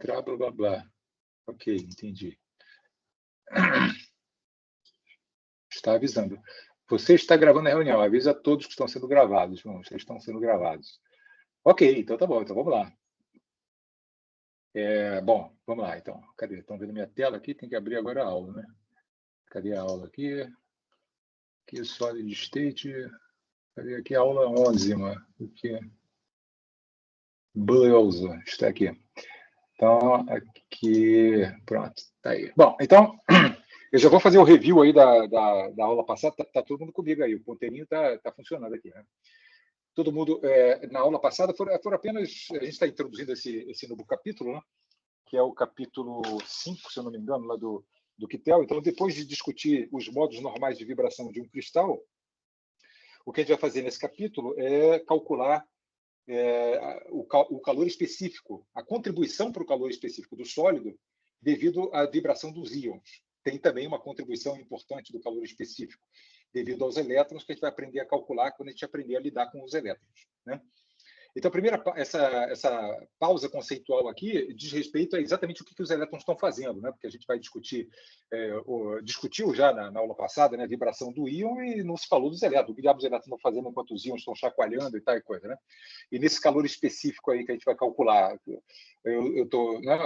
entrar, blá, blá, blá. Ok, entendi. Está avisando. Você está gravando a reunião. Avisa a todos que estão sendo gravados. Bom, vocês estão sendo gravados. Ok, então tá bom. Então vamos lá. Bom, vamos lá, então. Cadê? Estão vendo minha tela aqui? Tem que abrir agora a aula, né? Cadê a aula aqui? Aqui, Solid State. Cadê aqui a aula 11, mano? Aqui. Beleza, está aqui. Então, aqui, pronto, tá aí. Bom, então, eu já vou fazer o review aí da aula passada. Tá todo mundo comigo aí, o ponteirinho tá funcionando aqui, né? Todo mundo, na aula passada, foram apenas, a gente está introduzindo esse novo capítulo, né? Que é o capítulo 5, se eu não me engano, lá do Kittel. Então, depois de discutir os modos normais de vibração de um cristal, o que a gente vai fazer nesse capítulo é calcular o calor específico, a contribuição para o calor específico do sólido devido à vibração dos íons. Tem também uma contribuição importante do calor específico devido aos elétrons, que a gente vai aprender a calcular quando a gente aprender a lidar com os elétrons, né? Então, a primeira, essa pausa conceitual aqui diz respeito a exatamente o que os elétrons estão fazendo, né? Porque a gente vai discutir, discutiu já na aula passada, né, a vibração do íon e não se falou dos elétrons. O que diabos os elétrons estão fazendo enquanto os íons estão chacoalhando e tal e coisa, né? E nesse calor específico aí que a gente vai calcular, né,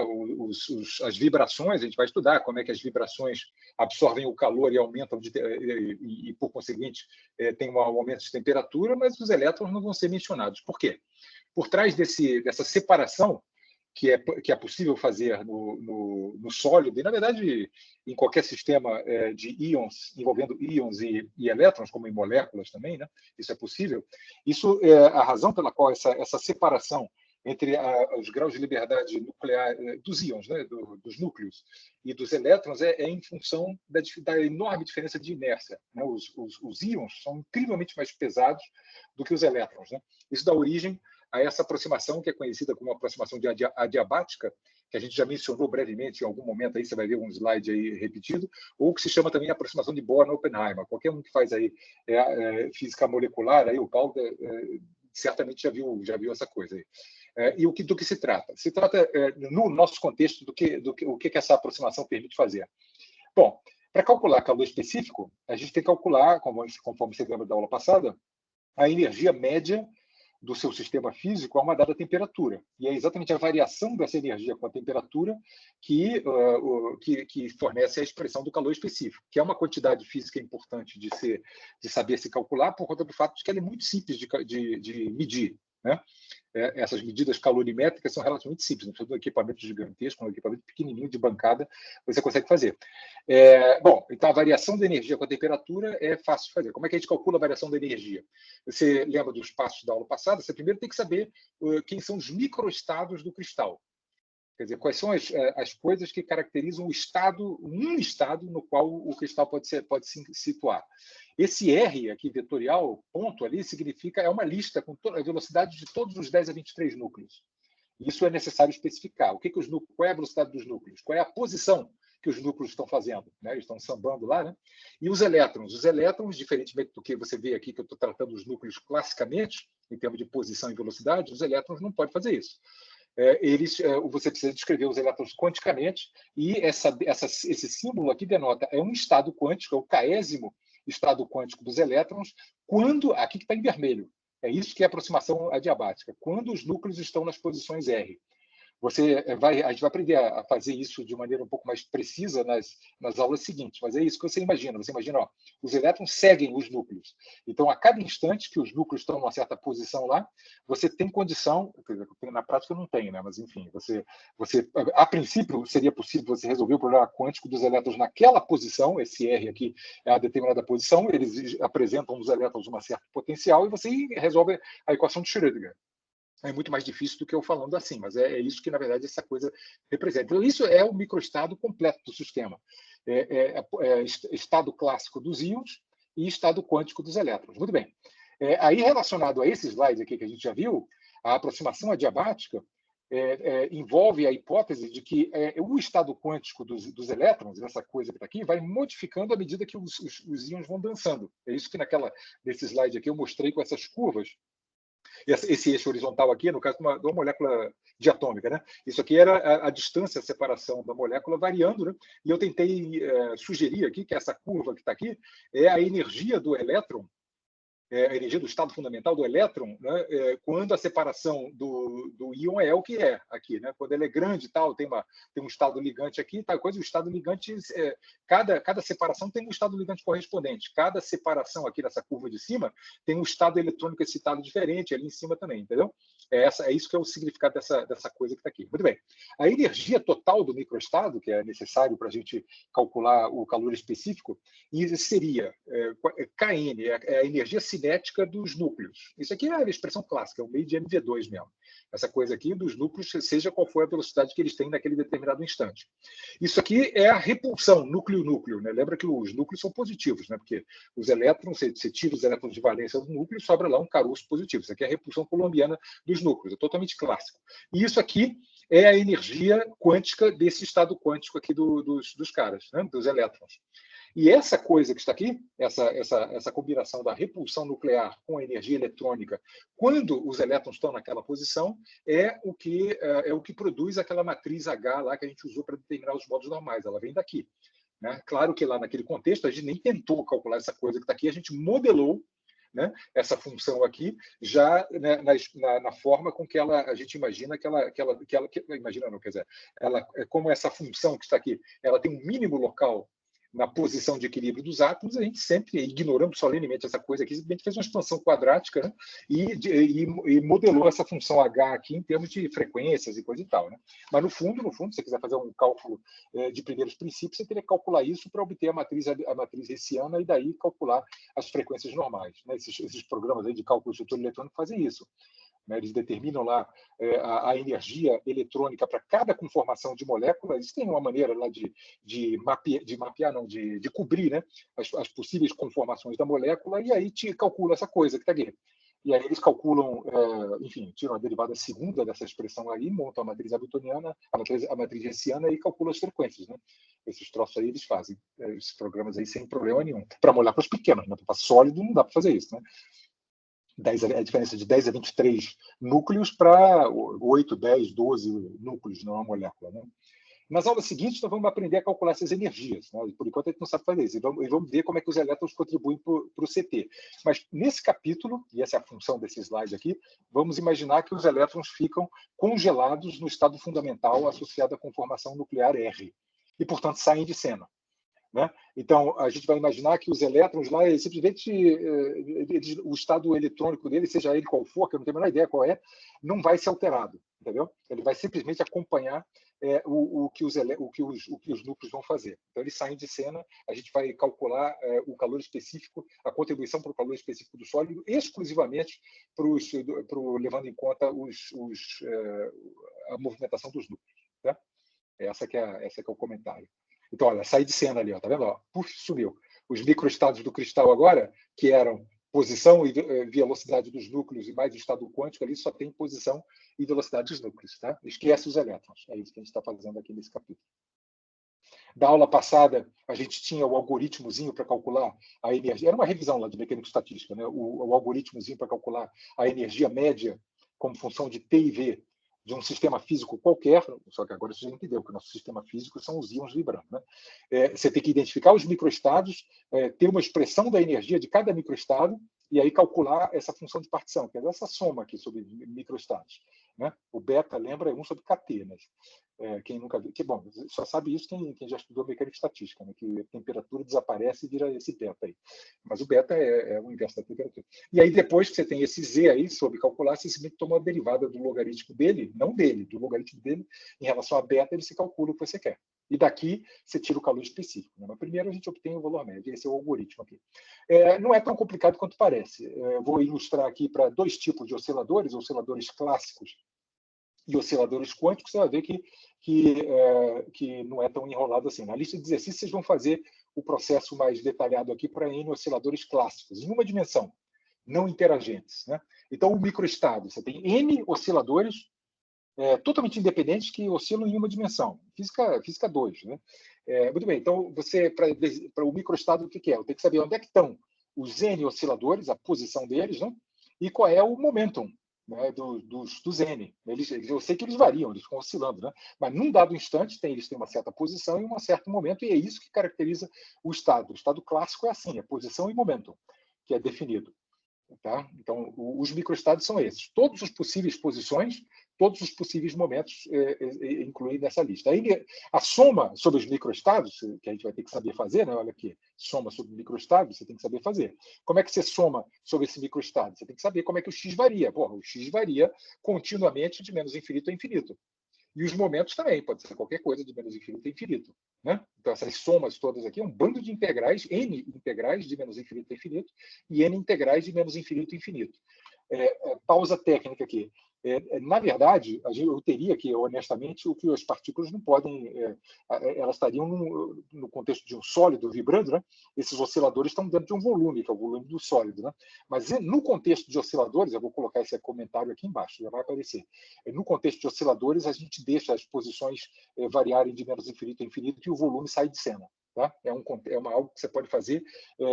as vibrações, a gente vai estudar como é que as vibrações absorvem o calor e aumentam, e por conseguinte, tem um aumento de temperatura, mas os elétrons não vão ser mencionados. Por quê? Por trás dessa separação que é possível fazer no sólido, e, na verdade, em qualquer sistema de íons, envolvendo íons e elétrons, como em moléculas também, né? Isso é possível. Isso é a razão pela qual essa separação entre os graus de liberdade nuclear dos íons, né? Dos núcleos, e dos elétrons é em função da enorme diferença de inércia, né? Os íons são incrivelmente mais pesados do que os elétrons, né? Isso dá origem a essa aproximação que é conhecida como aproximação adiabática, que a gente já mencionou brevemente em algum momento, aí você vai ver um slide aí repetido, ou que se chama também aproximação de Born-Oppenheimer. Qualquer um que faz aí física molecular, aí o Paulo certamente já viu essa coisa aí. E do que se trata? Se trata, no nosso contexto, o que essa aproximação permite fazer. Bom, para calcular calor específico, a gente tem que calcular, conforme você lembra da aula passada, a energia média do seu sistema físico a uma dada temperatura. E é exatamente a variação dessa energia com a temperatura que fornece a expressão do calor específico, que é uma quantidade física importante de saber se calcular por conta do fato de que ela é muito simples de medir, né? Essas medidas calorimétricas são relativamente simples, não precisa de um equipamento gigantesco, um equipamento pequenininho de bancada, você consegue fazer. Bom, então a variação da energia com a temperatura é fácil de fazer. Como é que a gente calcula a variação da energia? Você lembra dos passos da aula passada? Você primeiro tem que saber quem são os microestados do cristal. Quer dizer, quais são as coisas que caracterizam um estado no qual o cristal pode se situar. Esse R aqui, vetorial, ponto ali, significa, é uma lista com a velocidade de todos os 10 a 23 núcleos. Isso é necessário especificar. Qual é a velocidade dos núcleos? Qual é a posição que os núcleos estão fazendo? Né? Eles estão sambando lá, né? E os elétrons? Os elétrons, diferentemente do que você vê aqui, que eu estou tratando os núcleos classicamente, em termos de posição e velocidade, os elétrons não podem fazer isso. Você precisa descrever os elétrons quanticamente, e esse símbolo aqui denota um estado quântico, é o késimo estado quântico dos elétrons, aqui que está em vermelho. É isso que é a aproximação adiabática, quando os núcleos estão nas posições R. A gente vai aprender a fazer isso de maneira um pouco mais precisa nas aulas seguintes, mas é isso que você imagina. Você imagina, os elétrons seguem os núcleos. Então, a cada instante que os núcleos estão numa certa posição lá, você tem condição, na prática não tem, né? Mas enfim, a princípio seria possível você resolver o problema quântico dos elétrons naquela posição, esse R aqui é a determinada posição, eles apresentam os elétrons uma certa potencial e você resolve a equação de Schrödinger. É muito mais difícil do que eu falando assim, mas é isso que, na verdade, essa coisa representa. Então, isso é o microestado completo do sistema. Estado clássico dos íons e estado quântico dos elétrons. Muito bem. Aí, relacionado a esse slide aqui que a gente já viu, a aproximação adiabática envolve a hipótese de que o estado quântico dos elétrons, essa coisa que está aqui, vai modificando à medida que os íons vão dançando. É isso que nesse slide aqui eu mostrei com essas curvas, esse eixo horizontal aqui, no caso de uma molécula diatômica, né? Isso aqui era a distância, a separação da molécula variando, né? E eu tentei sugerir aqui que essa curva que está aqui é a energia do elétron, a energia do estado fundamental do elétron, né, quando a separação do íon é o que é aqui, né? Quando ele é grande e tal, tem um estado ligante aqui, tal coisa, o estado ligante, cada separação tem um estado ligante correspondente. Cada separação aqui nessa curva de cima tem um estado eletrônico excitado diferente ali em cima também, entendeu? É isso que é o significado dessa coisa que está aqui. Muito bem. A energia total do microestado, que é necessário para a gente calcular o calor específico, seria Kn, a energia cinética dos núcleos. Isso aqui é a expressão clássica, é o meio de MV2 mesmo. Essa coisa aqui dos núcleos, seja qual for a velocidade que eles têm naquele determinado instante. Isso aqui é a repulsão núcleo-núcleo, né? Lembra que os núcleos são positivos, né? Porque os elétrons, você tira os elétrons de valência do núcleo e sobra lá um caroço positivo. Isso aqui é a repulsão coulombiana dos núcleos, é totalmente clássico. E isso aqui é a energia quântica desse estado quântico aqui dos caras, né? Dos elétrons. E essa coisa que está aqui, essa combinação da repulsão nuclear com a energia eletrônica, quando os elétrons estão naquela posição, é o que produz aquela matriz H lá que a gente usou para determinar os modos normais. Ela vem daqui, né? Claro que lá naquele contexto a gente nem tentou calcular essa coisa que está aqui, a gente modelou, né, essa função aqui já, né, na forma com que a gente imagina imagina não, quer dizer, como essa função que está aqui, ela tem um mínimo local na posição de equilíbrio dos átomos, a gente sempre, ignorando solenemente essa coisa aqui, a gente fez uma expansão quadrática, né, e modelou essa função H aqui em termos de frequências e coisa e tal, né? Mas no fundo, se você quiser fazer um cálculo de primeiros princípios, você teria que calcular isso para obter a matriz hessiana e daí calcular as frequências normais, né? Esses programas aí de cálculo de estrutura eletrônica fazem isso. Eles determinam lá a energia eletrônica para cada conformação de molécula. Eles têm uma maneira lá de mapear, não, de cobrir, né, as possíveis conformações da molécula, e aí te calcula essa coisa que está aqui. E aí eles calculam, enfim, tiram a derivada segunda dessa expressão aí, montam a matriz hamiltoniana, a matriz hessiana e calculam as frequências, né? Esses troços aí eles fazem, esses programas aí sem problema nenhum. Para moléculas pequenas, né? Para sólido não dá para fazer isso, né? A diferença de 10 a 23 núcleos para 8, 10, 12 núcleos numa molécula, né? Nas aulas seguintes, nós vamos aprender a calcular essas energias, né? Por enquanto, a gente não sabe fazer isso. E vamos ver como é que os elétrons contribuem para o CT. Mas, nesse capítulo, e essa é a função desse slide aqui, vamos imaginar que os elétrons ficam congelados no estado fundamental associado à conformação nuclear R. E, portanto, saem de cena. Né? Então, a gente vai imaginar que os elétrons lá, simplesmente o estado eletrônico dele, seja ele qual for, que eu não tenho a menor ideia qual é, não vai ser alterado, entendeu? Ele vai simplesmente acompanhar o que os núcleos vão fazer. Então, eles saem de cena, a gente vai calcular o calor específico, a contribuição para o calor específico do sólido, exclusivamente levando em conta a movimentação dos núcleos. Tá? Essa que é o comentário. Então, olha, sai de cena ali, ó, tá vendo? Ó, puf, sumiu. Os microestados do cristal agora, que eram posição e velocidade dos núcleos e mais o estado quântico ali, só tem posição e velocidade dos núcleos, tá? Esquece os elétrons. É isso que a gente está fazendo aqui nesse capítulo. Da aula passada, a gente tinha o algoritmozinho para calcular a energia. Era uma revisão lá de mecânica estatística, né? O algoritmozinho para calcular a energia média como função de T e V de um sistema físico qualquer, só que agora você já entendeu que o nosso sistema físico são os íons vibrando, né? Você tem que identificar os microestados, ter uma expressão da energia de cada microestado e aí calcular essa função de partição, que é essa soma aqui sobre microestados, né? O beta, lembra, é 1 sobre kT, né? Quem nunca viu, que bom, só sabe isso quem já estudou mecânica estatística, né? Que a temperatura desaparece e vira esse beta aí. Mas o beta é o inverso da temperatura. E aí, depois que você tem esse Z aí, sobre calcular, você simplesmente toma a derivada do logaritmo dele, não dele, do logaritmo dele, em relação a beta, ele se calcula o que você quer. E daqui você tira o calor específico, né? Mas primeiro a gente obtém o valor médio, esse é o algoritmo aqui. Não é tão complicado quanto parece. Vou ilustrar aqui para 2 tipos de osciladores clássicos e osciladores quânticos, você vai ver que não é tão enrolado assim. Na lista de exercícios, vocês vão fazer o processo mais detalhado aqui para N osciladores clássicos, em uma dimensão, não interagentes, né? Então, o microestado, você tem N osciladores totalmente independentes que oscilam em uma dimensão. Física 2, né? Muito bem, então, para o microestado, o que é? Eu tenho que saber onde é que estão os N osciladores, a posição deles, né? E qual é o momentum né, dos N. Eu sei que eles variam, eles ficam oscilando, né? Mas num dado instante eles têm uma certa posição e um certo momento, e é isso que caracteriza o estado. O estado clássico é assim, é posição e momento, que é definido. Tá? Então, os microestados são esses. Todos os possíveis posições, todos os possíveis momentos incluídos nessa lista. Aí, a soma sobre os microestados, que a gente vai ter que saber fazer, né? Olha aqui, soma sobre microestados, você tem que saber fazer. Como é que você soma sobre esse microestado? Você tem que saber como é que o x varia. Porra, o x varia continuamente de menos infinito a infinito. E os momentos também, pode ser qualquer coisa de menos infinito a infinito. Né? Então, essas somas todas aqui é um bando de integrais, n integrais de menos infinito a infinito e n integrais de menos infinito a infinito. Pausa técnica aqui. Na verdade, eu teria que, honestamente, o que as partículas não podem, elas estariam no contexto de um sólido vibrando, né? Esses osciladores estão dentro de um volume, que é o volume do sólido, né? Mas no contexto de osciladores, eu vou colocar esse comentário aqui embaixo, já vai aparecer. No contexto de osciladores, a gente deixa as posições variarem de menos infinito a infinito e o volume sai de cena. Tá? Algo que você pode fazer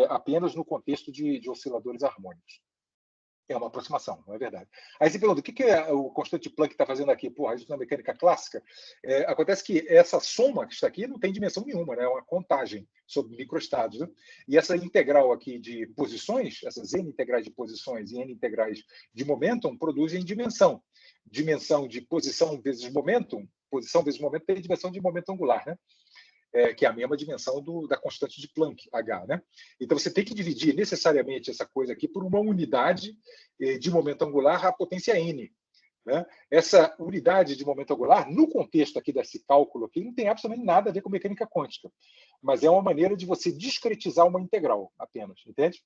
apenas no contexto de osciladores harmônicos. É uma aproximação, não é verdade? Aí você pergunta, o que o constante Planck está fazendo aqui? Porra, isso na mecânica clássica. Acontece que essa soma que está aqui não tem dimensão nenhuma, né? É uma contagem sobre microestados. Né? E essa integral aqui de posições, essas n integrais de posições e n integrais de momentum, produzem dimensão. Dimensão de posição vezes momentum tem dimensão de momento angular, né? Que é a mesma dimensão da constante de Planck, H. Né? Então, você tem que dividir necessariamente essa coisa aqui por uma unidade de momento angular à potência n. Né? Essa unidade de momento angular, no contexto aqui desse cálculo aqui, não tem absolutamente nada a ver com mecânica quântica, mas é uma maneira de você discretizar uma integral apenas, entende?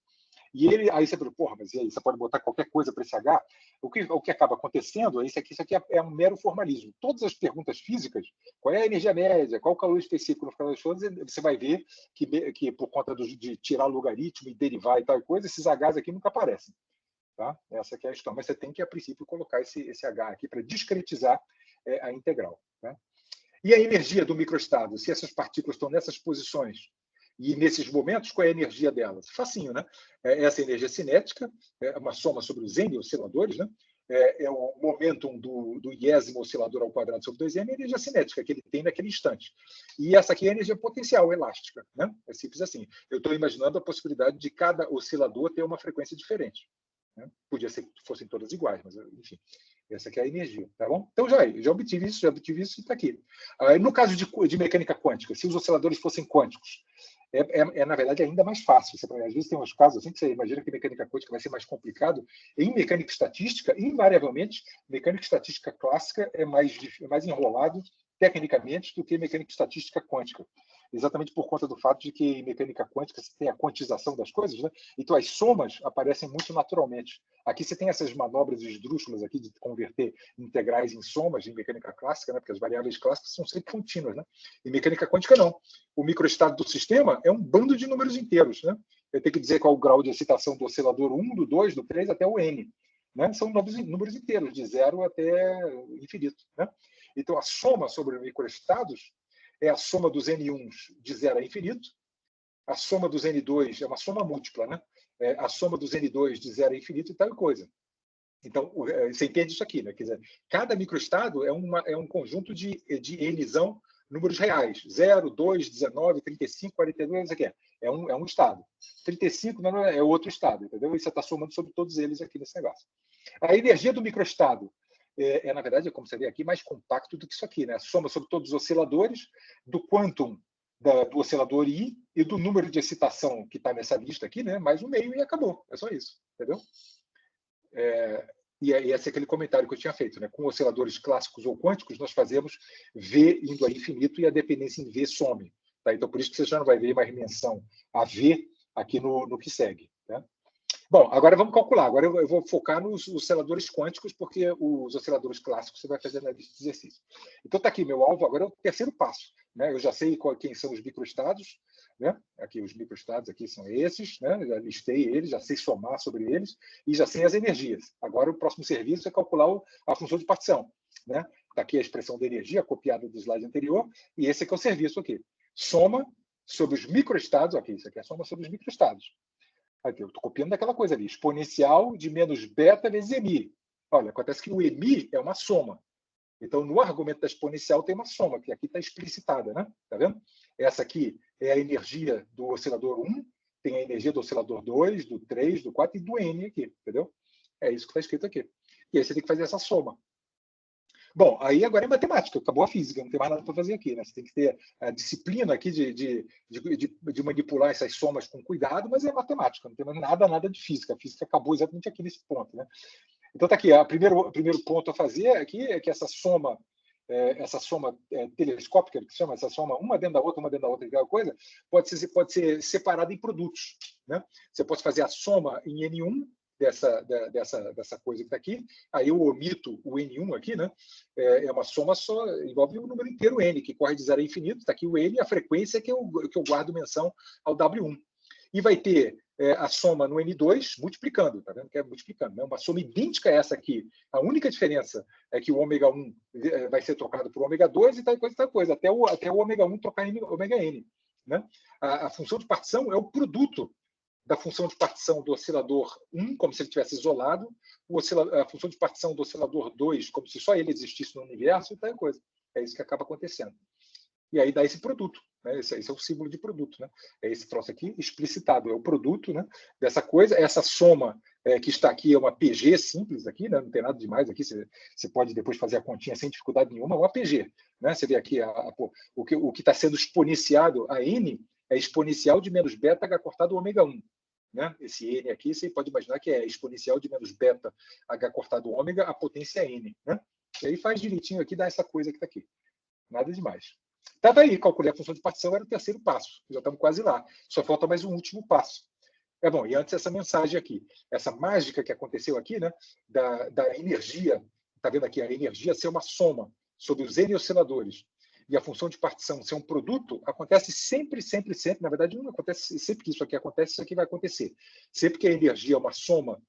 E aí você fala, porra, mas e aí, você pode botar qualquer coisa para esse H? O que acaba acontecendo é isso aqui é um mero formalismo. Todas as perguntas físicas, qual é a energia média, qual o calor específico no final das contas, você vai ver que por conta de tirar logaritmo e derivar e tal coisa, esses Hs aqui nunca aparecem. Tá? Essa aqui é a questão. Mas você tem que, a princípio, colocar esse H aqui para discretizar a integral. Tá? E a energia do microestado? Se essas partículas estão nessas posições e nesses momentos, qual é a energia delas? Facinho, né? Essa energia cinética, é uma soma sobre os N osciladores, né? É o momentum do iésimo oscilador ao quadrado sobre 2m, a energia cinética que ele tem naquele instante. E essa aqui é a energia potencial, elástica. Né? É simples assim. Eu estou imaginando a possibilidade de cada oscilador ter uma frequência diferente. Né? Podia ser que fossem todas iguais, mas enfim. Essa aqui é a energia, tá bom? Então já obtive isso e está aqui. No caso de mecânica quântica, se os osciladores fossem quânticos, na verdade, ainda mais fácil. Às vezes tem uns casos assim que você imagina que mecânica quântica vai ser mais complicado. Em mecânica estatística, invariavelmente, mecânica estatística clássica é mais enrolado tecnicamente do que mecânica estatística quântica. Exatamente por conta do fato de que em mecânica quântica você tem a quantização das coisas, né? Então as somas aparecem muito naturalmente. Aqui você tem essas manobras esdrúxulas aqui de converter integrais em somas em mecânica clássica, né? Porque as variáveis clássicas são sempre contínuas, né? Em mecânica quântica não. O microestado do sistema é um bando de números inteiros, né? Eu tenho que dizer qual o grau de excitação do oscilador 1, do 2, do 3 até o n. Né? São números inteiros, de 0 até infinito. Né? Então, a soma sobre microestados é a soma dos N1s de 0 a infinito, a soma dos N2 é uma soma múltipla, né? A soma dos N2 de 0 a infinito e tal coisa. Então, você entende isso aqui, né? Quer dizer, cada microestado é um conjunto de Nzão, números reais. 0, 2, 19, 35, 42, isso aqui é um estado. 35 não é outro estado, entendeu? E você está somando sobre todos eles aqui nesse negócio. A energia do microestado na verdade, como você vê aqui, mais compacto do que isso aqui, né? Soma sobre todos os osciladores, do quantum do oscilador I e do número de excitação que está nessa lista aqui, né? Mais um meio e acabou. É só isso, entendeu? E esse é aquele comentário que eu tinha feito, né? Com osciladores clássicos ou quânticos, nós fazemos V indo a infinito e a dependência em V some. Tá? Então, por isso que você já não vai ver mais menção a V aqui no que segue. Tá? Bom, agora vamos calcular. Agora eu vou focar nos osciladores quânticos, porque os osciladores clássicos você vai fazer na lista de exercício. Então, está aqui meu alvo, agora é o terceiro passo. Né? Eu já sei quem são os microestados. Né? Aqui, os microestados aqui são esses. Né? Já listei eles, já sei somar sobre eles e já sei as energias. Agora, o próximo serviço é calcular a função de partição. Né? Está aqui a expressão de energia, copiada do slide anterior, e esse aqui é o serviço aqui. Soma sobre os microestados. Aqui, isso aqui é a soma sobre os microestados. Aqui, eu estou copiando daquela coisa ali, exponencial de menos beta vezes mi. Olha, acontece que o EMI é uma soma. Então, no argumento da exponencial tem uma soma, que aqui está explicitada, né? Tá vendo? Essa aqui é a energia do oscilador 1, tem a energia do oscilador 2, do 3, do 4 e do N aqui, entendeu? É isso que está escrito aqui. E aí você tem que fazer essa soma. Bom, aí agora é matemática, acabou a física, não tem mais nada para fazer aqui, né? Você tem que ter a disciplina aqui de manipular essas somas com cuidado, mas é matemática, não tem mais nada de física. A física acabou exatamente aqui nesse ponto, né? Então tá aqui, o primeiro ponto a fazer aqui é que essa soma telescópica, que se chama, essa soma uma dentro da outra, aquela coisa, pode ser separada em produtos, né? Você pode fazer a soma em N1 dessa coisa que está aqui, aí eu omito o N1 aqui, né? É uma soma só, envolve o número inteiro N, que corre de 0 a infinito, está aqui o N, a frequência que eu guardo menção ao W1. E vai ter a soma no N2 multiplicando, tá vendo que é multiplicando, né? Uma soma idêntica a essa aqui. A única diferença é que o ômega 1 vai ser trocado por ômega 2 e tal coisa, até o ômega 1 trocar em ômega N, né? A função de partição é o produto da função de partição do oscilador 1, como se ele tivesse isolado, a função de partição do oscilador 2, como se só ele existisse no universo, e tal coisa. É isso que acaba acontecendo. E aí dá esse produto, né? Esse é o símbolo de produto, né? É esse troço aqui explicitado, é o produto, né, dessa coisa. Essa soma que está aqui é uma PG simples aqui, né? Não tem nada demais aqui, você pode depois fazer a continha sem dificuldade nenhuma, é uma PG, né? Você vê aqui o que está sendo exponenciado, a N é exponencial de menos beta h cortado ômega 1. Né? Esse N aqui, você pode imaginar que é exponencial de menos beta h cortado ômega a potência N. Né? E aí faz direitinho aqui, dá essa coisa que está aqui. Nada demais. Tá daí, calculei a função de partição, era o terceiro passo. Já estamos quase lá. Só falta mais um último passo. Bom, e antes essa mensagem aqui, essa mágica que aconteceu aqui, né, da energia, está vendo aqui, a energia ser uma soma sobre os N osciladores e a função de partição ser um produto, acontece sempre, na verdade não acontece sempre que isso aqui acontece, isso aqui vai acontecer. Sempre que a energia é uma soma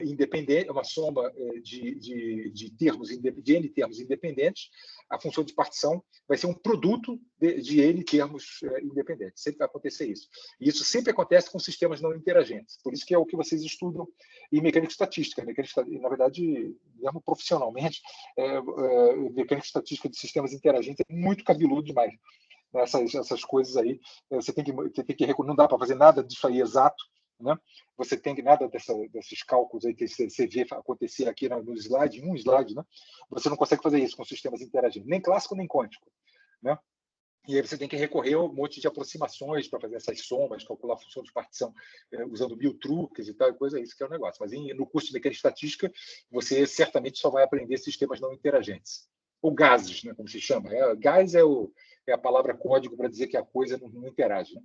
independente, uma soma de termos, de N termos independentes, a função de partição vai ser um produto de N termos independentes. Sempre vai acontecer isso. E isso sempre acontece com sistemas não interagentes. Por isso que é o que vocês estudam em mecânica estatística. Na verdade, mesmo profissionalmente, mecânica estatística de sistemas interagentes é muito cabeludo demais. Essas coisas aí, você tem que não dá para fazer nada disso aí exato, né? Você tem que nada desses cálculos aí que você vê acontecer aqui no slide, em um slide, né? Você não consegue fazer isso com sistemas interagentes, nem clássico nem quântico, né? E aí você tem que recorrer a um monte de aproximações para fazer essas somas, calcular a função de partição usando mil truques e tal, coisa, isso que é o negócio. Mas no curso de mecânica estatística, você certamente só vai aprender sistemas não interagentes. Ou gases, né, como se chama. Gás é a palavra código para dizer que a coisa não interage, né?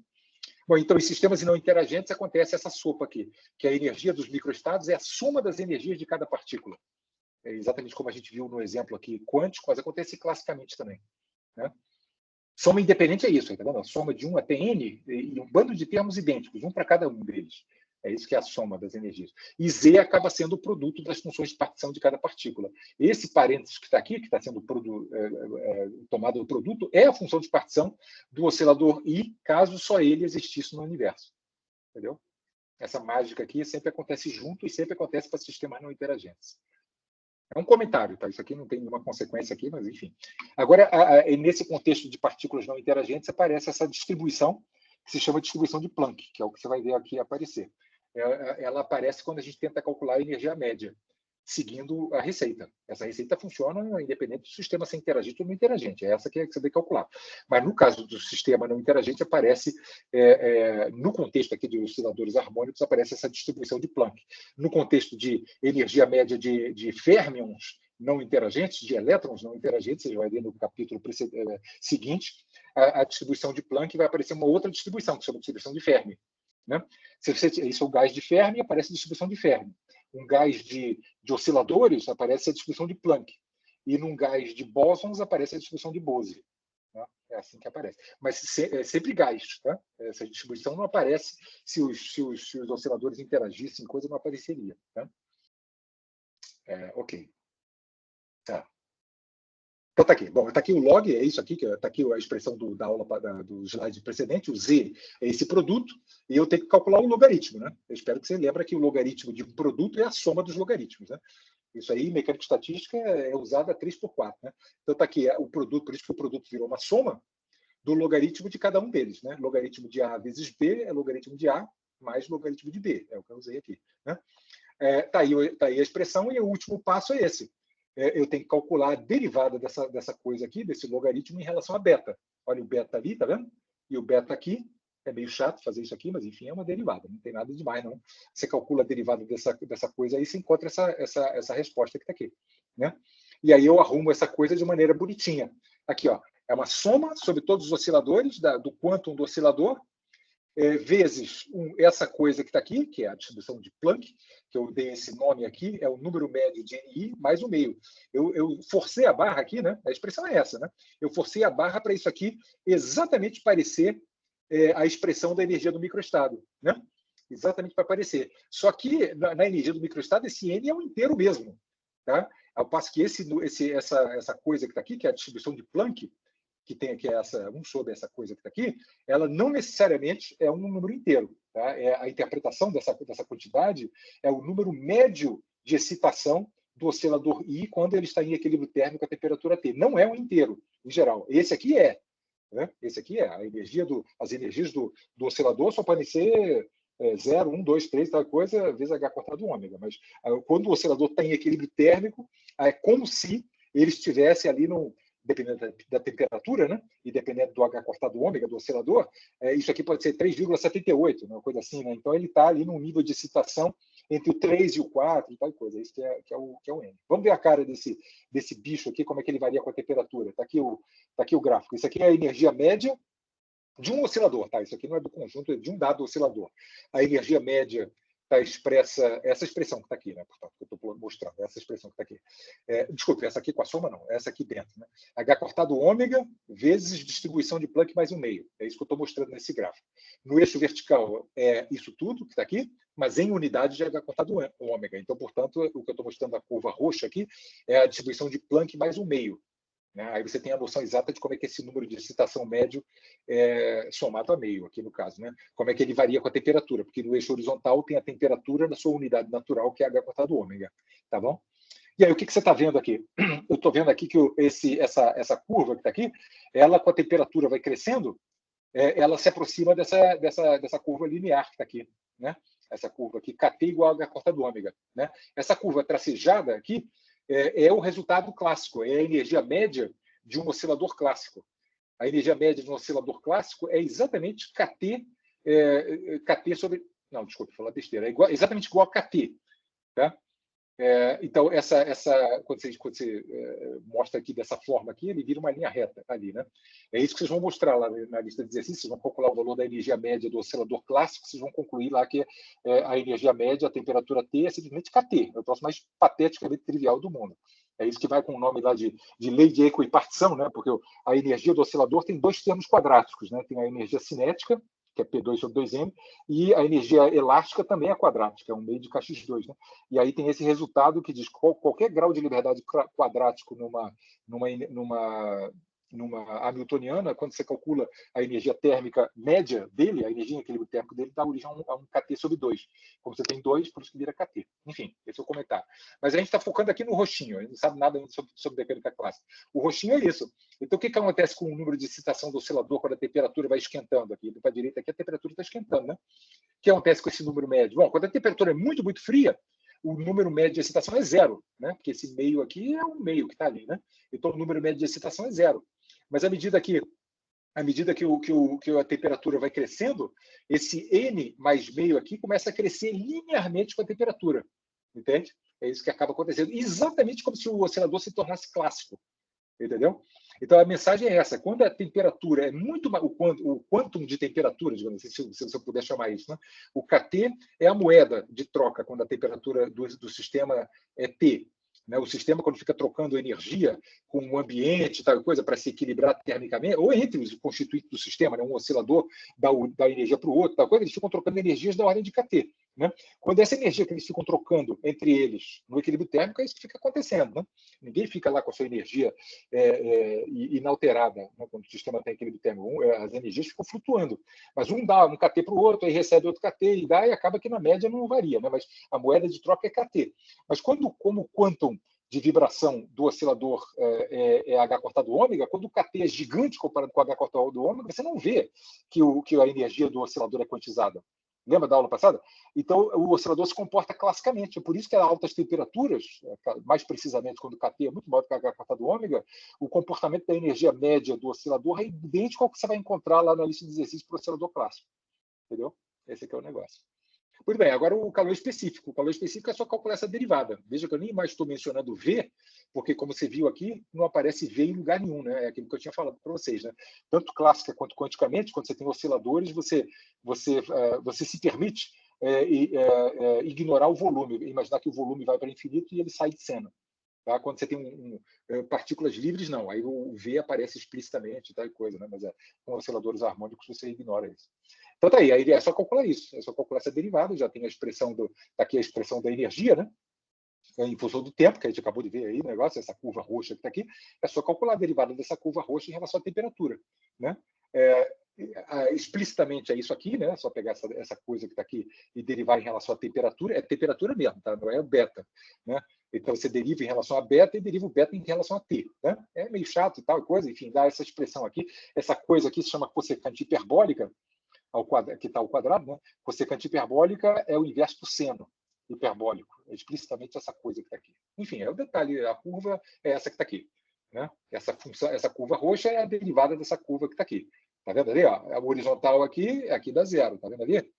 Bom, então, em sistemas não interagentes acontece essa sopa aqui, que a energia dos microestados é a soma das energias de cada partícula. É exatamente como a gente viu no exemplo aqui quântico, mas acontece classicamente também, né? Soma independente é isso, tá vendo? A soma de 1 até n e um bando de termos idênticos, um para cada um deles. É isso que é a soma das energias. E Z acaba sendo o produto das funções de partição de cada partícula. Esse parênteses que está aqui, que está sendo tomado do produto, é a função de partição do oscilador I, caso só ele existisse no universo. Entendeu? Essa mágica aqui sempre acontece junto e sempre acontece para sistemas não interagentes. É um comentário, tá? Isso aqui não tem nenhuma consequência aqui, mas enfim. Agora, nesse contexto de partículas não interagentes, aparece essa distribuição que se chama distribuição de Planck, que é o que você vai ver aqui aparecer. Ela aparece quando a gente tenta calcular a energia média, seguindo a receita. Essa receita funciona independente do sistema ser interagente ou não interagente. É essa que você tem que calcular. Mas no caso do sistema não interagente, aparece, no contexto aqui de osciladores harmônicos, aparece essa distribuição de Planck. No contexto de energia média de férmions não interagentes, de elétrons não interagentes, você vai ver no capítulo seguinte, a distribuição de Planck vai aparecer uma outra distribuição, que se chama distribuição de Fermi. Né? Isso é o gás de Fermi, aparece a distribuição de Fermi. Um gás de osciladores, aparece a distribuição de Planck. E num gás de bósons, aparece a distribuição de Bose. Né? É assim que aparece. Mas é sempre gás. Tá? Essa distribuição não aparece se os osciladores interagissem, coisa não apareceria. Tá? Ok. Tá. Então está aqui. Bom, está aqui o log, é isso aqui, está aqui a expressão da aula do slide precedente, o Z é esse produto, e eu tenho que calcular o logaritmo, né? Eu espero que você lembre que o logaritmo de um produto é a soma dos logaritmos, né? Isso aí, mecânica estatística, é usada 3 por 4. Né? Então, está aqui o produto, por isso que o produto virou uma soma do logaritmo de cada um deles. Né? Logaritmo de A vezes B é logaritmo de A mais logaritmo de B. É o que eu usei aqui. Né? Tá aí a expressão, e o último passo é esse. Eu tenho que calcular a derivada dessa coisa aqui, desse logaritmo, em relação a beta. Olha o beta ali, tá vendo? E o beta aqui. É meio chato fazer isso aqui, mas enfim, é uma derivada, não tem nada demais, não. Você calcula a derivada dessa coisa aí, você encontra essa resposta que está aqui. Né? E aí eu arrumo essa coisa de maneira bonitinha. Aqui, ó, é uma soma sobre todos os osciladores do quantum do oscilador, vezes essa coisa que está aqui, que é a distribuição de Planck, que eu dei esse nome aqui, é o número médio de NI mais o meio. Eu forcei a barra aqui, né? A expressão é essa, né? Eu forcei a barra para isso aqui exatamente parecer a expressão da energia do microestado, né? Exatamente para aparecer. Só que na energia do microestado, esse N é um inteiro mesmo, tá? Ao passo que essa coisa que está aqui, que é a distribuição de Planck, que tem aqui sobre essa coisa que está aqui, ela não necessariamente é um número inteiro. Tá? A interpretação dessa quantidade é o número médio de excitação do oscilador I quando ele está em equilíbrio térmico a temperatura T. Não é um inteiro, em geral. Esse aqui é. Né? Esse aqui é. As energias do oscilador só podem ser 0, 1, 2, 3, tal coisa, vezes H cortado ômega. Mas quando o oscilador está em equilíbrio térmico, é como se ele estivesse ali dependendo da temperatura, né? E dependendo do H cortado ômega do oscilador, isso aqui pode ser 3,78, uma coisa assim, né? Então ele está ali num nível de excitação entre o 3 e o 4 e tal coisa. Isso que é o N. Vamos ver a cara desse bicho aqui, como é que ele varia com a temperatura. Está aqui o gráfico. Isso aqui é a energia média de um oscilador, tá? Isso aqui não é do conjunto, é de um dado oscilador. A energia média está expressa, essa expressão que está aqui, né? Portanto, que eu estou mostrando, essa expressão que está aqui. Desculpe, essa aqui com a soma, não, essa aqui dentro, né? H cortado ômega vezes distribuição de Planck mais 1/2. É isso que eu estou mostrando nesse gráfico. No eixo vertical é isso tudo que está aqui, mas em unidade de H cortado ômega. Então, portanto, o que eu estou mostrando na curva roxa aqui é a distribuição de Planck mais 1/2. Né? Aí você tem a noção exata de como é que esse número de excitação médio é somado a meio, aqui no caso. Né? Como é que ele varia com a temperatura, porque no eixo horizontal tem a temperatura na sua unidade natural, que é H cortado ômega. Tá bom? E aí, o que você está vendo aqui? Eu estou vendo aqui que essa curva que está aqui, ela com a temperatura vai crescendo, ela se aproxima dessa curva linear que está aqui. Né? Essa curva aqui, KT igual a H cortado ômega. Né? Essa curva tracejada aqui, é o resultado clássico, é a energia média de um oscilador clássico. A energia média de um oscilador clássico é exatamente KT sobre... Não, desculpa, falar besteira. É exatamente igual a KT. Tá? Então, quando você mostra aqui dessa forma aqui, ele vira uma linha reta ali, né? É isso que vocês vão mostrar lá na lista de exercícios, vocês vão calcular o valor da energia média do oscilador clássico, vocês vão concluir lá que a energia média, a temperatura T, é simplesmente KT, é o troço mais pateticamente trivial do mundo. É isso que vai com o nome lá de lei de equipartição, né? Porque a energia do oscilador tem dois termos quadráticos, né? Tem a energia cinética, que é P2 sobre 2M, e a energia elástica também é quadrática, é um meio de KX2. Né? E aí tem esse resultado que diz que qualquer grau de liberdade quadrático numa hamiltoniana, quando você calcula a energia térmica média dele, a energia em equilíbrio térmico dele, dá origem a um KT sobre 2. Como você tem 2, por isso que vira KT. Enfim, esse é o comentário. Mas a gente está focando aqui no roxinho, a gente não sabe nada ainda sobre mecânica clássica. O roxinho é isso. Então, o que acontece com o número de excitação do oscilador quando a temperatura vai esquentando? Aqui para a direita, aqui a temperatura está esquentando, né? O que acontece com esse número médio? Bom, quando a temperatura é muito, muito fria, o número médio de excitação é 0, né? Porque esse meio aqui é um meio que está ali, né? Então, o número médio de excitação é 0. Mas à medida que a temperatura vai crescendo, esse N mais meio aqui começa a crescer linearmente com a temperatura. Entende? É isso que acaba acontecendo. Exatamente como se o oscilador se tornasse clássico. Entendeu? Então, a mensagem é essa. Quando a temperatura é muito... O quantum de temperatura, digamos assim, se eu puder chamar isso, né? O KT é a moeda de troca quando a temperatura do sistema é T. Né? O sistema, quando fica trocando energia com o ambiente, tal coisa, para se equilibrar termicamente, ou entre os constituintes do sistema, né? Um oscilador dá energia para o outro, tal coisa, eles ficam trocando energias da ordem de KT. né? Quando essa energia que eles ficam trocando entre eles no equilíbrio térmico, é isso que fica acontecendo, né? Ninguém fica lá com a sua energia inalterada, né? Quando o sistema tem equilíbrio térmico. As energias ficam flutuando, mas um dá um KT para o outro, aí recebe outro KT e dá, e acaba que na média não varia, né? Mas a moeda de troca é KT. Mas como o quantum de vibração do oscilador H cortado ômega, quando o KT é gigante comparado com o H cortado ômega, você não vê que a energia do oscilador é quantizada. Lembra da aula passada? Então, o oscilador se comporta classicamente. É por isso que a altas temperaturas, mais precisamente quando o KT é muito maior do que o H cortado ômega, o comportamento da energia média do oscilador é idêntico ao que você vai encontrar lá na lista de exercícios para o oscilador clássico. Entendeu? Esse aqui é o negócio. Muito bem, agora o calor específico. O calor específico é só calcular essa derivada. Veja que eu nem mais estou mencionando V, porque, como você viu aqui, não aparece V em lugar nenhum, né? É aquilo que eu tinha falado para vocês, né? Tanto clássica quanto quanticamente, quando você tem osciladores, você se permite ignorar o volume, imaginar que o volume vai para infinito e ele sai de cena. Tá? Quando você tem partículas livres, não. Aí o V aparece explicitamente, tal coisa, né? Mas com osciladores harmônicos você ignora isso. Então tá aí é só calcular isso, é só calcular essa derivada, já tem a expressão aqui a expressão da energia, né? Em função do tempo, que a gente acabou de ver aí o negócio, essa curva roxa que está aqui, é só calcular a derivada dessa curva roxa em relação à temperatura, né? Explicitamente é isso aqui, né? É só pegar essa coisa que está aqui e derivar em relação à temperatura, é temperatura mesmo, tá? Não é o beta, né? Então você deriva em relação a beta e deriva o beta em relação a T, né? É meio chato e tal coisa, enfim, dá essa expressão aqui, essa coisa aqui se chama cossecante hiperbólica, que está ao quadrado, né? Cossecante hiperbólica é o inverso do seno hiperbólico, é explicitamente essa coisa que está aqui. Enfim, é o detalhe, a curva é essa que está aqui, né? Essa curva roxa é a derivada dessa curva que está aqui. Tá vendo ali? Ó? A horizontal aqui dá zero, tá vendo ali?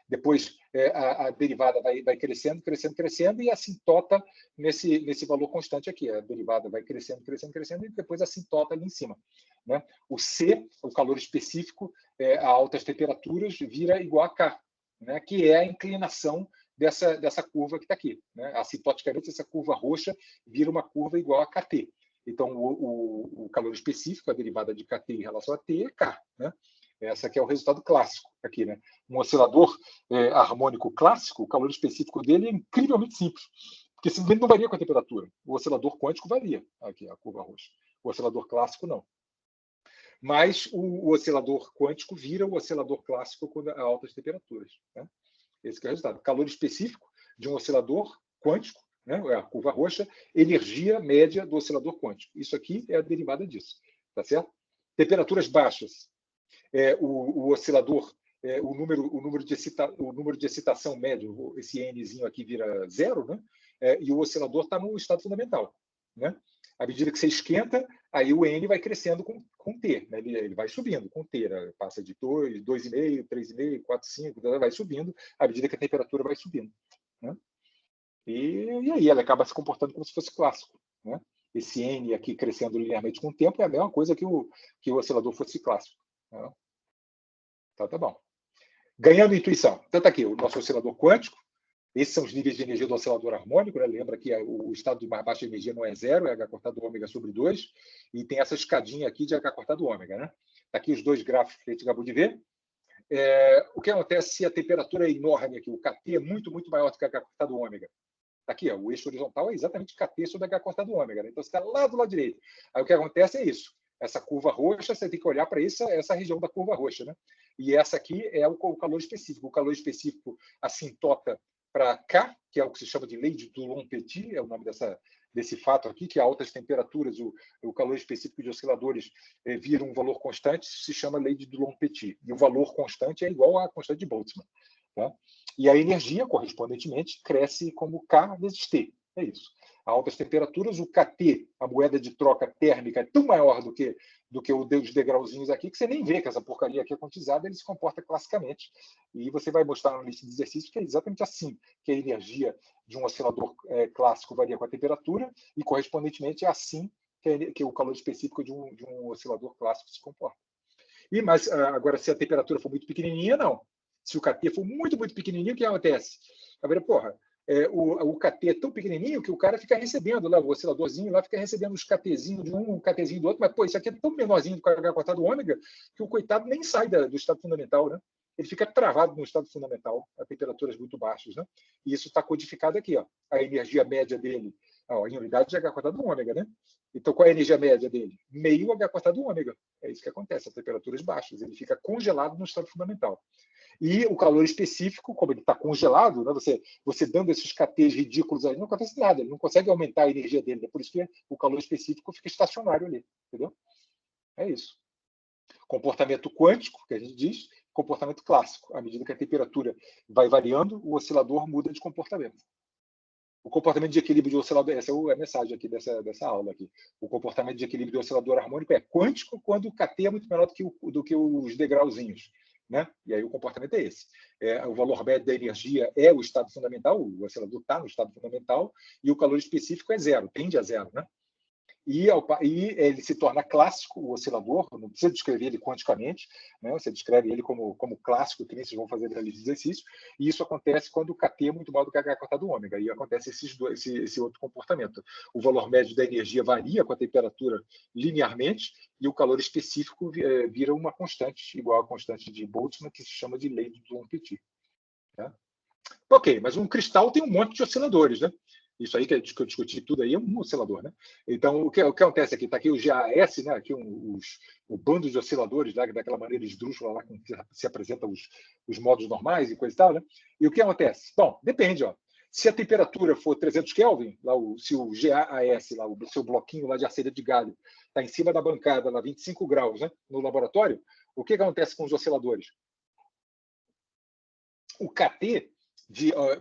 Depois a derivada vai crescendo, crescendo, crescendo e assintota nesse valor constante aqui. A derivada vai crescendo, crescendo, crescendo e depois assintota ali em cima. Né? O C, o calor específico, a altas temperaturas, vira igual a K, né? Que é a inclinação dessa curva que está aqui. Né? Assintoticamente, essa curva roxa vira uma curva igual a KT. Então, o calor específico, a derivada de KT em relação a T, é K. Né? Esse aqui é o resultado clássico aqui, né? Um oscilador harmônico clássico, o calor específico dele é incrivelmente simples, porque simplesmente não varia com a temperatura. O oscilador quântico varia, aqui a curva roxa. O oscilador clássico não. Mas o oscilador quântico vira o oscilador clássico quando a altas temperaturas. Né? Esse que é o resultado. Calor específico de um oscilador quântico, né? É a curva roxa, energia média do oscilador quântico. Isso aqui é a derivada disso. Tá certo? Temperaturas baixas. O oscilador, o número de excitação médio, esse Nzinho aqui vira zero, né? E o oscilador está no estado fundamental. Né? À medida que você esquenta, aí o N vai crescendo com T, né? Ele vai subindo com T, né? Passa de 2, 2,5, 3,5, 4, 5, vai subindo à medida que a temperatura vai subindo. Né? E aí ela acaba se comportando como se fosse clássico. Né? Esse N aqui crescendo linearmente com o tempo é a mesma coisa que o oscilador fosse clássico. Né? Então tá bom. Ganhando intuição. Então tá aqui o nosso oscilador quântico. Esses são os níveis de energia do oscilador harmônico, né? Lembra que o estado de mais baixa energia não é zero, é H cortado ômega sobre 2, e tem essa escadinha aqui de H cortado ômega. Né? Tá aqui os dois gráficos que a gente acabou de ver. O que acontece se a temperatura é enorme aqui? O KT é muito, muito maior do que H cortado ômega. Tá aqui, ó, o eixo horizontal é exatamente KT sobre H cortado ômega. Né? Então você está lá do lado direito. Aí o que acontece é isso. Essa curva roxa, você tem que olhar para essa região da curva roxa. Né? E essa aqui é o calor específico. O calor específico assintota para K, que é o que se chama de lei de Dulong-Petit, é o nome desse fato aqui, que a altas temperaturas, o calor específico de osciladores vira um valor constante, se chama lei de Dulong-Petit. E o valor constante é igual à constante de Boltzmann. Tá? E a energia, correspondentemente, cresce como K vezes T. É isso. A altas temperaturas, o KT, a moeda de troca térmica, é tão maior do que os degrauzinhos aqui, que você nem vê que essa porcaria aqui é quantizada, ele se comporta classicamente. E você vai mostrar na lista de exercícios que é exatamente assim, que a energia de um oscilador clássico varia com a temperatura, e, correspondentemente, é assim que o calor específico de um oscilador clássico se comporta. Mas, agora, se a temperatura for muito pequenininha, não. Se o KT for muito, muito pequenininho, o que acontece? Agora, o KT é tão pequenininho que o cara fica recebendo lá, o osciladorzinho lá fica recebendo os KTzinhos de um KTzinho do outro, mas, isso aqui é tão menorzinho do que o H cortado ômega que o coitado nem sai do estado fundamental, né? ele fica travado no estado fundamental a temperaturas muito baixas, né? E isso está codificado aqui, ó. A energia média dele, ó, em unidade de H²ômega, né? Então, qual é a energia média dele? Meio H²ômega. É isso que acontece, a temperaturas baixas. Ele fica congelado no estado fundamental. E o calor específico, como ele está congelado, né, você dando esses QTs ridículos aí, não acontece nada, ele não consegue aumentar a energia dele. É por isso que o calor específico fica estacionário ali, entendeu? É isso. Comportamento quântico, que a gente diz, comportamento clássico. À medida que a temperatura vai variando, o oscilador muda de comportamento. O comportamento de equilíbrio de oscilador, essa é a mensagem aqui dessa aula aqui. O comportamento de equilíbrio de oscilador harmônico é quântico quando o KT é muito menor do que os degrauzinhos, né? E aí o comportamento é esse. O valor médio da energia é o estado fundamental, o oscilador está no estado fundamental, e o calor específico é zero, tende a zero, né? E ele se torna clássico, o oscilador, não precisa descrever ele quanticamente, né? Você descreve ele como clássico, que nem vocês vão fazer na lista de exercícios, e isso acontece quando o KT é muito maior do que H²ômega, e acontece esse outro comportamento. O valor médio da energia varia com a temperatura linearmente, e o calor específico vira uma constante, igual à constante de Boltzmann, que se chama de lei do Dulong-Petit. Tá? Ok, mas um cristal tem um monte de osciladores, né? Isso aí que eu discuti tudo aí é um oscilador, né? Então, o que acontece aqui? Está aqui o GAS, né? Aqui o bando de osciladores, né? Daquela maneira esdrúxula lá com que se apresenta os modos normais e coisa e tal, né? E o que acontece? Bom, depende, ó. Se a temperatura for 300 Kelvin, se o GAS, lá, o seu bloquinho lá de arcilha de galho, está em cima da bancada, lá 25 graus, né? No laboratório, o que acontece com os osciladores? O KT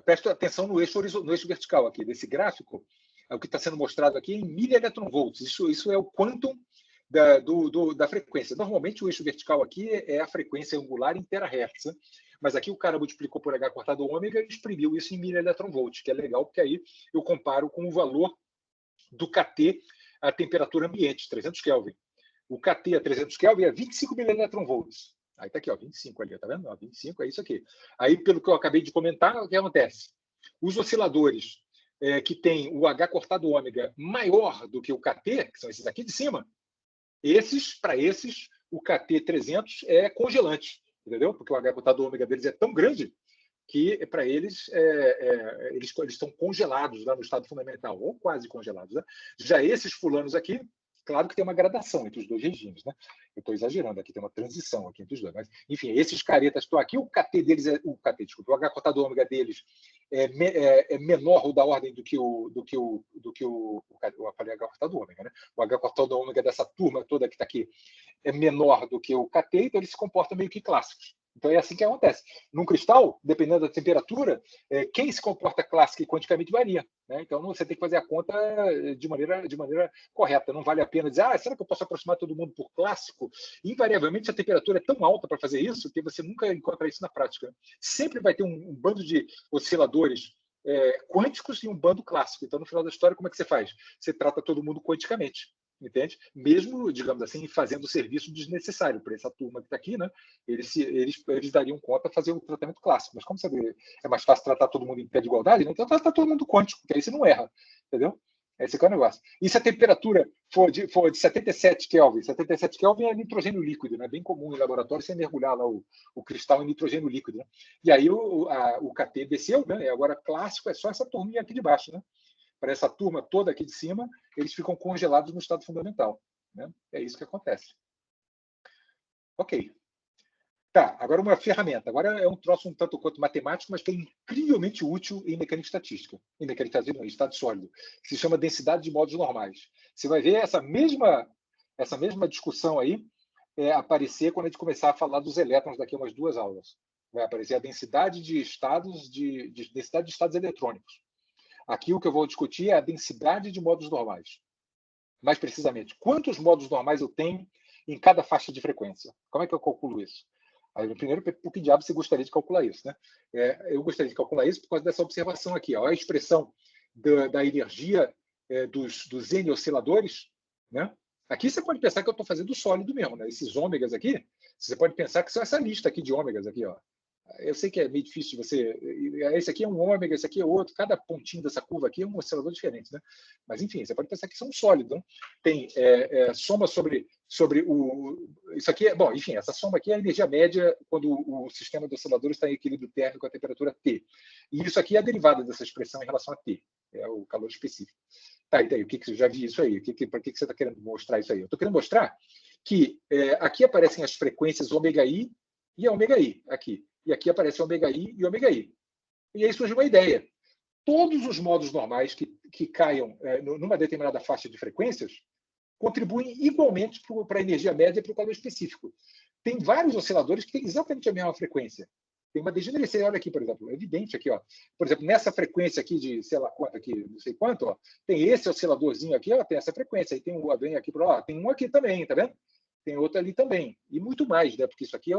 presta atenção no eixo vertical aqui, desse gráfico, o que está sendo mostrado aqui em 1000 electronvolts. Isso é o quantum da frequência. Normalmente, o eixo vertical aqui é a frequência angular em terahertz, né? Mas aqui o cara multiplicou por H² e exprimiu isso em 1000 electronvolts, que é legal, porque aí eu comparo com o valor do KT a temperatura ambiente, 300 Kelvin. O KT a 300 Kelvin é 25 mil electronvolts. Aí está aqui, ó, 25 ali, tá vendo? Ó, 25 é isso aqui. Aí, pelo que eu acabei de comentar, o que acontece? Os osciladores que têm o H² maior do que o KT, que são esses aqui de cima, para esses, o KT 300 é congelante, entendeu? Porque o H² deles é tão grande que, para eles, eles estão congelados lá no estado fundamental, ou quase congelados, né? Já esses fulanos aqui, claro que tem uma gradação entre os dois regimes, né? Eu estou exagerando aqui, tem uma transição aqui entre os dois. Mas, enfim, esses caretas estão aqui, o KT deles o H² deles é menor ou da ordem do que o eu falei H², né? O H² dessa turma toda que está aqui é menor do que o KT, então eles se comportam meio que clássicos. Então é assim que acontece. Num cristal, dependendo da temperatura, quem se comporta clássico e quanticamente varia, né? Então você tem que fazer a conta de maneira correta. Não vale a pena dizer, será que eu posso aproximar todo mundo por clássico? Invariavelmente a temperatura é tão alta para fazer isso que você nunca encontra isso na prática. Sempre vai ter um bando de osciladores quânticos e um bando clássico. Então, no final da história, como é que você faz? Você trata todo mundo quanticamente. Entende? Mesmo, digamos assim, fazendo o serviço desnecessário para essa turma que está aqui, né? Eles dariam conta de fazer o tratamento clássico. Mas como você é mais fácil tratar todo mundo em pé de igualdade, né? Então trata todo mundo quântico, que aí você não erra, entendeu? Esse é o negócio. E se a temperatura for de 77 Kelvin? 77 Kelvin é nitrogênio líquido, né? Bem comum em laboratório você mergulhar lá o cristal em nitrogênio líquido, né? E aí o KT desceu, né? E agora clássico é só essa turminha aqui de baixo, né? Para essa turma toda aqui de cima, eles ficam congelados no estado fundamental, né? É isso que acontece. Ok. Tá, agora uma ferramenta. Agora é um troço um tanto quanto matemático, mas que é incrivelmente útil em mecânica estatística. Em mecânica estatística, em estado sólido. Que se chama densidade de modos normais. Você vai ver essa mesma discussão aí aparecer quando a gente começar a falar dos elétrons daqui a umas 2 aulas. Vai aparecer a densidade de estados, densidade de estados eletrônicos. Aqui o que eu vou discutir é a densidade de modos normais. Mais precisamente, quantos modos normais eu tenho em cada faixa de frequência? Como é que eu calculo isso? Aí, primeiro, por que diabo você gostaria de calcular isso, né? Eu gostaria de calcular isso por causa dessa observação aqui. Ó, a expressão da energia dos N osciladores, né? Aqui você pode pensar que eu estou fazendo sólido mesmo, né? Esses ômegas aqui, você pode pensar que são essa lista aqui de ômegas aqui, ó. Eu sei que é meio difícil de você... Esse aqui é um ômega, esse aqui é outro. Cada pontinho dessa curva aqui é um oscilador diferente, né? Mas, enfim, você pode pensar que são sólidos. Né? Tem soma sobre sobre isso aqui é, bom, enfim, essa soma aqui é a energia média quando o sistema de osciladores está em equilíbrio térmico a temperatura T. E isso aqui é a derivada dessa expressão em relação a T, é o calor específico. Tá, e daí, o que você já viu isso aí? Para que você está querendo mostrar isso aí? Eu estou querendo mostrar que aqui aparecem as frequências ômega-i e ômega-i, aqui. E aqui aparece ômega-i e ômega-i. E aí surge uma ideia. Todos os modos normais que caiam numa determinada faixa de frequências contribuem igualmente para a energia média e para o calor específico. Tem vários osciladores que têm exatamente a mesma frequência. Tem uma degeneração, olha aqui, por exemplo, é evidente aqui, ó. Por exemplo, nessa frequência aqui de, sei lá quanto aqui, não sei quanto, ó, tem esse osciladorzinho aqui, ó, tem essa frequência, aí tem um vem aqui para lá, tem um aqui também, tá vendo? Tem outro ali também, e muito mais, né? Porque isso aqui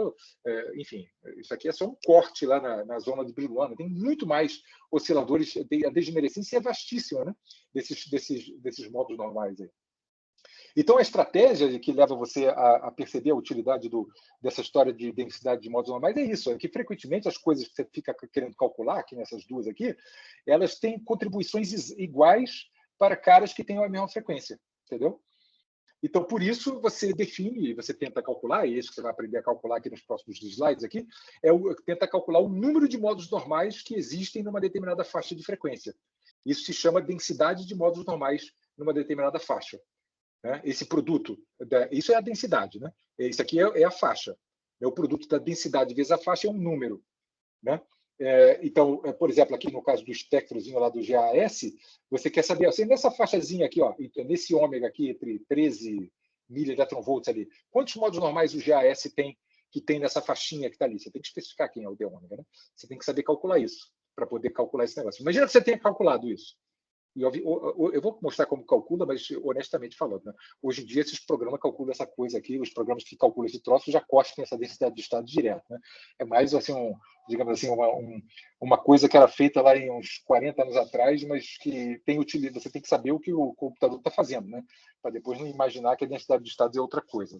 enfim, isso aqui é só um corte lá na zona de Brillouin, tem muito mais osciladores, a degenerescência é vastíssima, né? Desses modos normais aí. Então, a estratégia que leva você a perceber a utilidade dessa história de densidade de modos normais é isso, é que frequentemente as coisas que você fica querendo calcular, aqui nessas duas aqui, elas têm contribuições iguais para caras que tenham a mesma frequência, entendeu? Então, por isso, você define, você tenta calcular, e isso que você vai aprender a calcular aqui nos próximos slides, aqui, tenta calcular o número de modos normais que existem numa determinada faixa de frequência. Isso se chama densidade de modos normais numa determinada faixa. Né? Esse produto, isso é a densidade, né? Isso aqui é a faixa. O produto da densidade vezes a faixa é um número. Né? Então, por exemplo, aqui no caso do espectrozinho lá do GAS, você quer saber, assim, nessa faixazinha aqui, ó, nesse ômega aqui, entre 13 mV ali, quantos modos normais o GAS tem, que tem nessa faixinha que está ali? Você tem que especificar quem é o d ômega. Né? Você tem que saber calcular isso, para poder calcular esse negócio. Imagina que você tenha calculado isso. E eu vou mostrar como calcula, mas honestamente falando, né? Hoje em dia esses programas calculam essa coisa aqui, os programas que calculam esse troço já costem essa densidade de estado direto. Né? É mais assim, digamos assim, uma coisa que era feita lá em uns 40 anos atrás, mas que tem utilidade. Você tem que saber o que o computador está fazendo, né? Para depois não imaginar que a densidade de estados é outra coisa.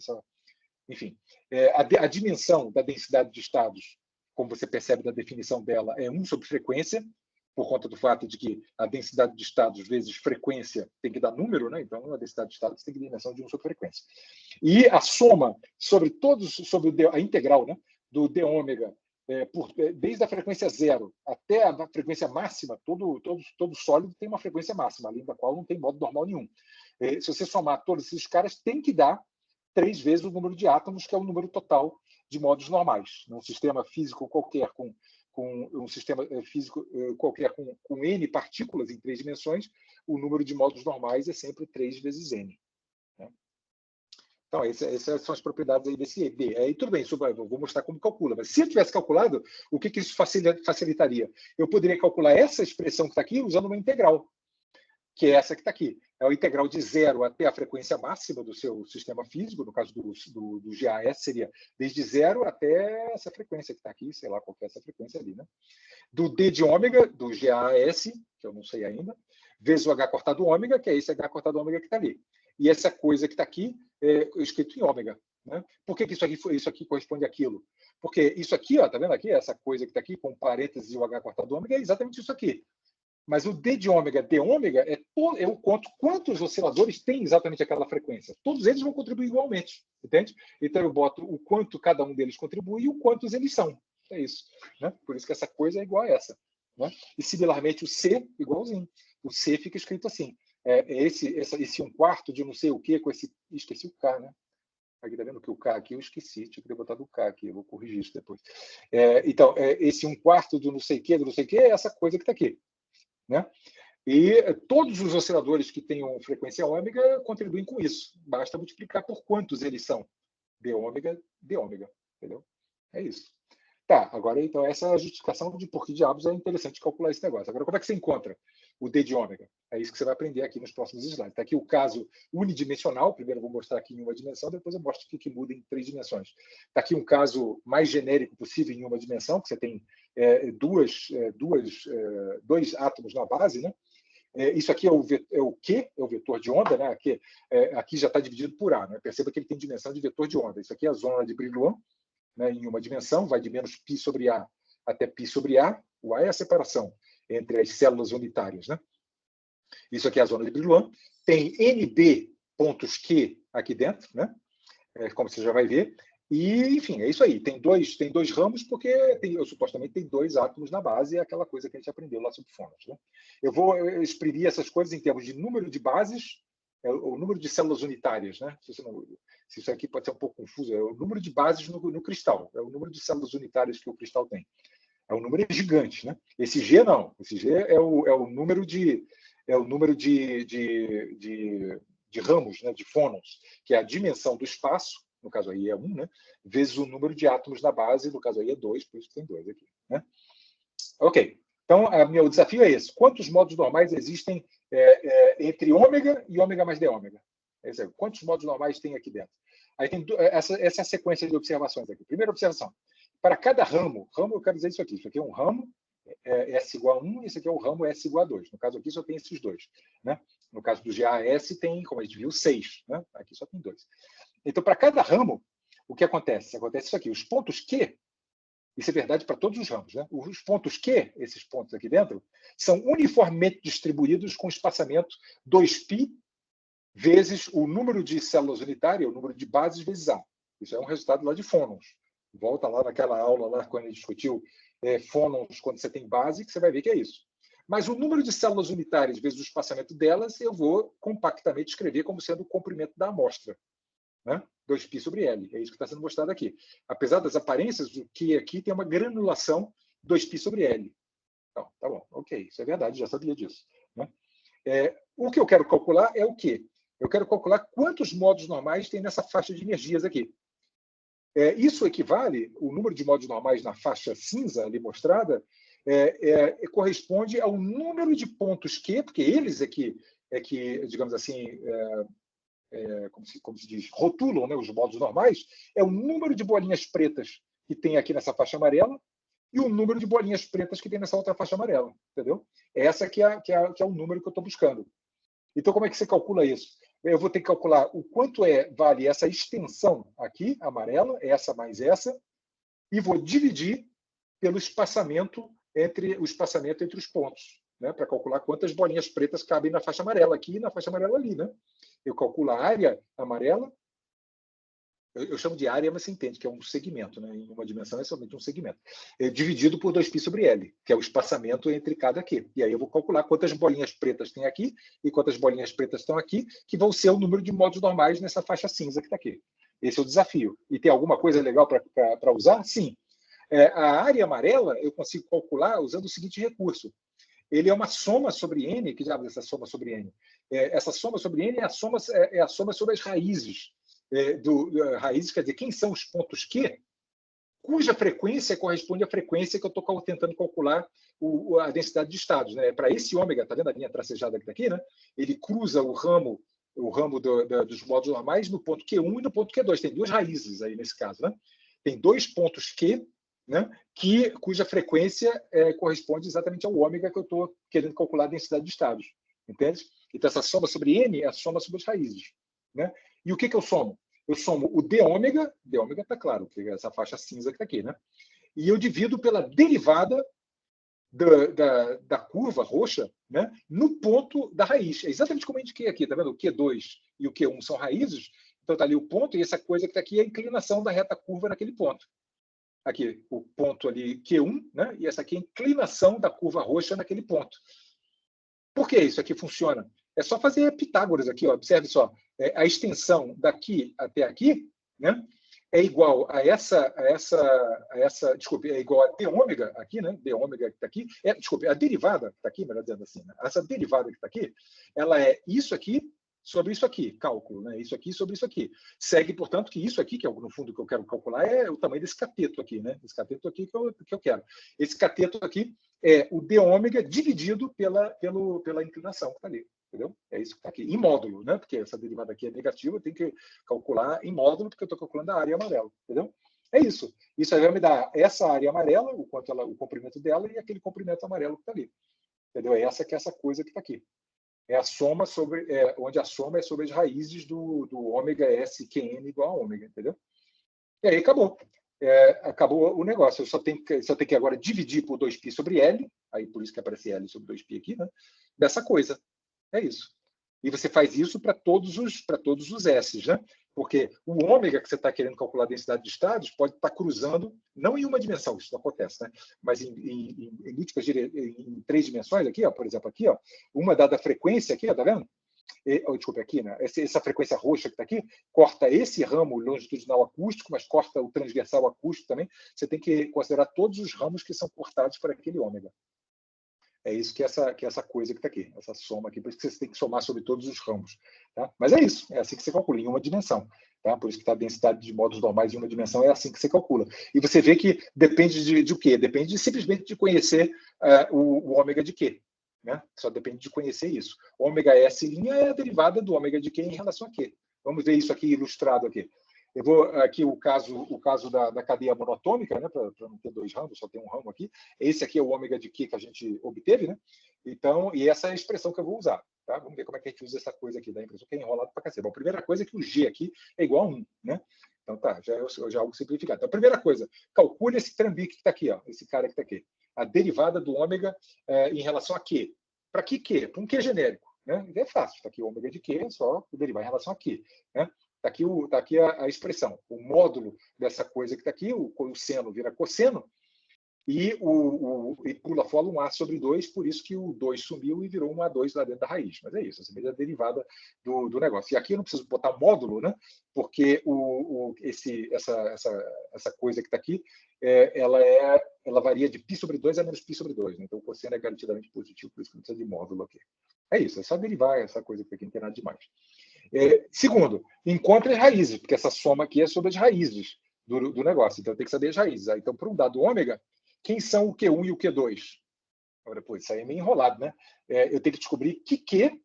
Enfim, a dimensão da densidade de estados, como você percebe da definição dela, é 1 sobre frequência, por conta do fato de que a densidade de estados vezes frequência tem que dar número, né? Então a densidade de estados tem que dar dimensão de 1 sobre frequência. E a soma sobre a integral, né, do d ômega, desde a frequência zero até a frequência máxima, todo sólido tem uma frequência máxima, além da qual não tem modo normal nenhum. Se você somar todos esses caras, tem que dar 3 vezes o número de átomos, que é o número total de modos normais. Num sistema físico qualquer com um sistema físico qualquer com N partículas em 3 dimensões, o número de modos normais é sempre 3 vezes N. Né? Então, essas são as propriedades aí desse D. Aí, tudo bem, vou mostrar como calcula. Mas se eu tivesse calculado, o que isso facilitaria? Eu poderia calcular essa expressão que está aqui usando uma integral, que é essa que está aqui. É a integral de 0 até a frequência máxima do seu sistema físico, no caso do GAS, seria desde 0 até essa frequência que está aqui, sei lá qual que é essa frequência ali, né? Do D de ômega, do GAS, que eu não sei ainda, vezes o H cortado ômega, que é esse H cortado ômega que está ali. E essa coisa que está aqui é escrito em ômega. Né? Por que isso aqui corresponde àquilo? Porque isso aqui, ó, tá vendo aqui? Essa coisa que está aqui, com parênteses e o H cortado ômega, é exatamente isso aqui. Mas o D de ômega, D ômega, é o quantos osciladores têm exatamente aquela frequência. Todos eles vão contribuir igualmente, entende? Então eu boto o quanto cada um deles contribui e o quantos eles são. É isso. Né? Por isso que essa coisa é igual a essa. Né? E similarmente o C, igualzinho. O C fica escrito assim. Esse 1/4 de não sei o quê, com esse. Esqueci o K, né? Aqui tá vendo que o K aqui eu esqueci, tinha que ter botado o K aqui, eu vou corrigir isso depois. Então, esse 1/4 do não sei o quê, é essa coisa que está aqui. Né? E todos os osciladores que tenham frequência ômega contribuem com isso. Basta multiplicar por quantos eles são. D ômega, D ômega. Entendeu? É isso. Tá, agora então essa é a justificação de por que diabos é interessante calcular esse negócio. Agora, como é que você encontra o D de ômega? É isso que você vai aprender aqui nos próximos slides. Está aqui o caso unidimensional. Primeiro eu vou mostrar aqui em uma dimensão, depois eu mostro o que muda em 3 dimensões. Está aqui um caso mais genérico possível em uma dimensão, que você tem dois átomos na base, né? Isso aqui é o Q, é o vetor de onda, né? Aqui já está dividido por A. Né? Perceba que ele tem dimensão de vetor de onda. Isso aqui é a zona de Brillouin, né? Em uma dimensão, vai de menos π sobre A até π sobre A. O A é a separação entre as células unitárias. Né? Isso aqui é a zona de Brillouin. Tem NB pontos Q aqui dentro, né? como você já vai ver. E, enfim, é isso aí. Tem dois ramos, porque supostamente tem 2 átomos na base, é aquela coisa que a gente aprendeu lá sobre fônons. Né? Eu vou exprimir essas coisas em termos de número de bases, o número de células unitárias. Né? Se isso aqui pode ser um pouco confuso, é o número de bases no cristal, é o número de células unitárias que o cristal tem. É um número gigante. Né? Esse G não. Esse G é o número de ramos, né? De fônons, que é a dimensão do espaço, no caso aí é 1, né? Vezes o número de átomos na base, no caso aí é 2, por isso que tem 2 aqui. Né? Ok. Então, o desafio é esse. Quantos modos normais existem entre ômega e ômega mais d ômega? Quantos modos normais tem aqui dentro? Aí tem essa é a sequência de observações aqui. Primeira observação. Para cada ramo, eu quero dizer isso aqui. Isso aqui é um ramo, S igual a 1, e esse aqui é o ramo S igual a 2. No caso aqui só tem esses dois. Né? No caso do GAS tem, como a gente viu, 6. Né? Aqui só tem 2. Então, para cada ramo, o que acontece? Acontece isso aqui. Os pontos Q, isso é verdade para todos os ramos, né? Os pontos Q, esses pontos aqui dentro, são uniformemente distribuídos com espaçamento 2π vezes o número de células unitárias, o número de bases vezes A. Isso é um resultado lá de fônons. Volta lá naquela aula lá quando a gente discutiu fônons quando você tem base, que você vai ver que é isso. Mas o número de células unitárias vezes o espaçamento delas, eu vou compactamente escrever como sendo o comprimento da amostra. Né? 2π sobre L. É isso que está sendo mostrado aqui. Apesar das aparências, o Q aqui tem uma granulação 2π sobre L. Então, tá bom. Ok, isso é verdade, já sabia disso. Né? O que eu quero calcular é o quê? Eu quero calcular quantos modos normais tem nessa faixa de energias aqui. Isso equivale, o número de modos normais na faixa cinza ali mostrada, corresponde ao número de pontos Q, porque eles é que digamos assim, como se diz, rotulam, né, os modos normais, é o número de bolinhas pretas que tem aqui nessa faixa amarela e o número de bolinhas pretas que tem nessa outra faixa amarela, entendeu? Essa que é o número que eu estou buscando. Então, como é que você calcula isso? Eu vou ter que calcular o quanto vale essa extensão aqui, amarela, essa mais essa, e vou dividir pelo espaçamento entre os pontos, né, para calcular quantas bolinhas pretas cabem na faixa amarela aqui e na faixa amarela ali. Né? Eu calculo a área amarela, eu chamo de área, mas você entende que é um segmento, né? Em uma dimensão é somente um segmento. Dividido por 2π sobre L, que é o espaçamento entre cada Q. E aí eu vou calcular quantas bolinhas pretas tem aqui e quantas bolinhas pretas estão aqui, que vão ser o número de modos normais nessa faixa cinza que está aqui. Esse é o desafio. E tem alguma coisa legal para usar? Sim. A área amarela eu consigo calcular usando o seguinte recurso. Ele é uma soma sobre N, que já essa soma sobre N. Essa soma sobre N é a soma sobre as raízes. Raízes quer dizer, quem são os pontos Q, cuja frequência corresponde à frequência que eu estou tentando calcular a densidade de estados. Né? Para esse ômega, está vendo a linha tracejada que está aqui? Né? Ele cruza o ramo dos modos normais no ponto Q1 e no ponto Q2. Tem 2 raízes aí nesse caso. Né? Tem 2 pontos Q, né? Cuja frequência corresponde exatamente ao ômega que eu estou querendo calcular a densidade de estados. Entende? Então, essa soma sobre N é a soma sobre as raízes. Né? E o que eu somo? Eu somo o d ômega está claro, que é essa faixa cinza que está aqui, né? E eu divido pela derivada da curva roxa, né, no ponto da raiz. É exatamente como a gente quer aqui, tá vendo? O Q2 e o Q1 são raízes, então está ali o ponto, e essa coisa que está aqui é a inclinação da reta curva naquele ponto. Aqui, o ponto ali Q1, né, e essa aqui é a inclinação da curva roxa naquele ponto. Por que isso aqui funciona? É só fazer Pitágoras aqui, ó. Observe só. A extensão daqui até aqui, né, é igual a essa, desculpe, é igual a d ômega aqui, né? D ômega que está aqui. Desculpe, a derivada que está aqui, melhor dizendo assim, né? Essa derivada que está aqui, ela é isso aqui sobre isso aqui, cálculo, né? Isso aqui sobre isso aqui. Segue, portanto, que isso aqui, que é no fundo que eu quero calcular, é o tamanho desse cateto aqui, né? Esse cateto aqui que eu quero. Esse cateto aqui é o d ômega dividido pela inclinação que está ali. Entendeu? É isso que está aqui, em módulo, né? Porque essa derivada aqui é negativa, eu tenho que calcular em módulo, porque eu estou calculando a área amarela. Entendeu? É isso. Isso aí vai me dar essa área amarela, o comprimento dela, e aquele comprimento amarelo que está ali. Entendeu? É essa coisa que está aqui. É a soma sobre, onde a soma é sobre as raízes do ômega S QN igual a ômega, entendeu? E aí acabou. Acabou o negócio. Eu só tenho que agora dividir por 2π sobre L, aí por isso que aparece L sobre 2π aqui, né? Dessa coisa. É isso. E você faz isso para todos os S's, né? Porque o ômega que você está querendo calcular a densidade de estados pode estar cruzando, não em uma dimensão, isso não acontece, né? Mas em 3 dimensões, aqui, ó, por exemplo, aqui, ó, uma dada frequência aqui, ó, tá vendo? Desculpa, aqui, né? Essa frequência roxa que está aqui, corta esse ramo longitudinal acústico, mas corta o transversal acústico também. Você tem que considerar todos os ramos que são cortados por aquele ômega. É isso que essa coisa que está aqui, essa soma aqui, por isso que você tem que somar sobre todos os ramos. Tá? Mas é isso, é assim que você calcula, em uma dimensão. Tá? Por isso que a densidade de módulos normais em uma dimensão é assim que você calcula. E você vê que depende de o quê? Depende simplesmente de conhecer o ômega de quê. Né? Só depende de conhecer isso. Ômega S' é a derivada do ômega de Q em relação a Q. Vamos ver isso aqui ilustrado aqui. Eu vou aqui o caso da cadeia monotômica, né, para não ter 2 ramos, só tem um ramo aqui. Esse aqui é o ômega de Q que a gente obteve, né? Então, e essa é a expressão que eu vou usar. Tá? Vamos ver como é que a gente usa essa coisa aqui, da impressão que é enrolado para cacete. Bom, a primeira coisa é que o G aqui é igual a 1, né? Então tá, já é algo simplificado. Então, a primeira coisa, calcule esse trambique que está aqui, ó, esse cara que está aqui. A derivada do ômega em relação a Q. Para que Q? Para um Q genérico. Né? É fácil, está aqui o ômega de Q, é só derivar em relação a Q. Né? Está aqui a expressão. O módulo dessa coisa que está aqui, o seno vira cosseno, e pula fora um A sobre 2, por isso que o 2 sumiu e virou um A2 lá dentro da raiz. Mas é isso, essa é a derivada do negócio. E aqui eu não preciso botar módulo, né? Porque essa coisa que está aqui, ela varia de π sobre 2 a menos π sobre 2. Né? Então o cosseno é garantidamente positivo, por isso que não precisa de módulo aqui. É isso, é só derivar essa coisa que aqui não tem nada demais. Segundo, encontre as raízes, porque essa soma aqui é sobre as raízes do negócio. Então, tem que saber as raízes. Então, para um dado ômega, quem são o Q1 e o Q2? Agora, pô, isso aí é meio enrolado, né? Eu tenho que descobrir que Q,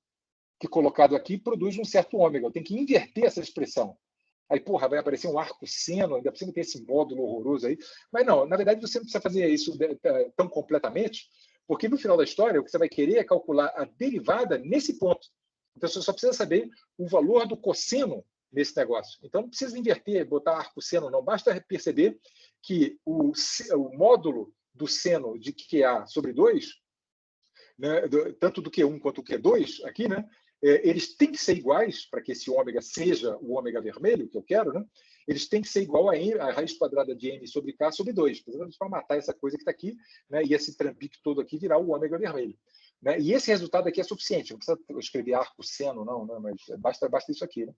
que colocado aqui, produz um certo ômega. Eu tenho que inverter essa expressão. Aí, porra, vai aparecer um arco seno, ainda precisa ter esse módulo horroroso aí. Mas não, na verdade, você não precisa fazer isso tão completamente, porque no final da história, o que você vai querer é calcular a derivada nesse ponto. Então, você só precisa saber o valor do cosseno nesse negócio. Então, não precisa inverter, botar arco seno, não. Basta perceber que o módulo do seno de QA sobre 2, né, tanto do Q1 quanto do Q2, aqui, né, eles têm que ser iguais para que esse ômega seja o ômega vermelho, que eu quero, né? Eles têm que ser igual a raiz quadrada de n sobre k sobre 2, para matar essa coisa que está aqui, né, e esse trambique todo aqui virar o ômega vermelho. Né? E esse resultado aqui é suficiente, não precisa escrever arco seno, não, né? Mas basta isso aqui. Né?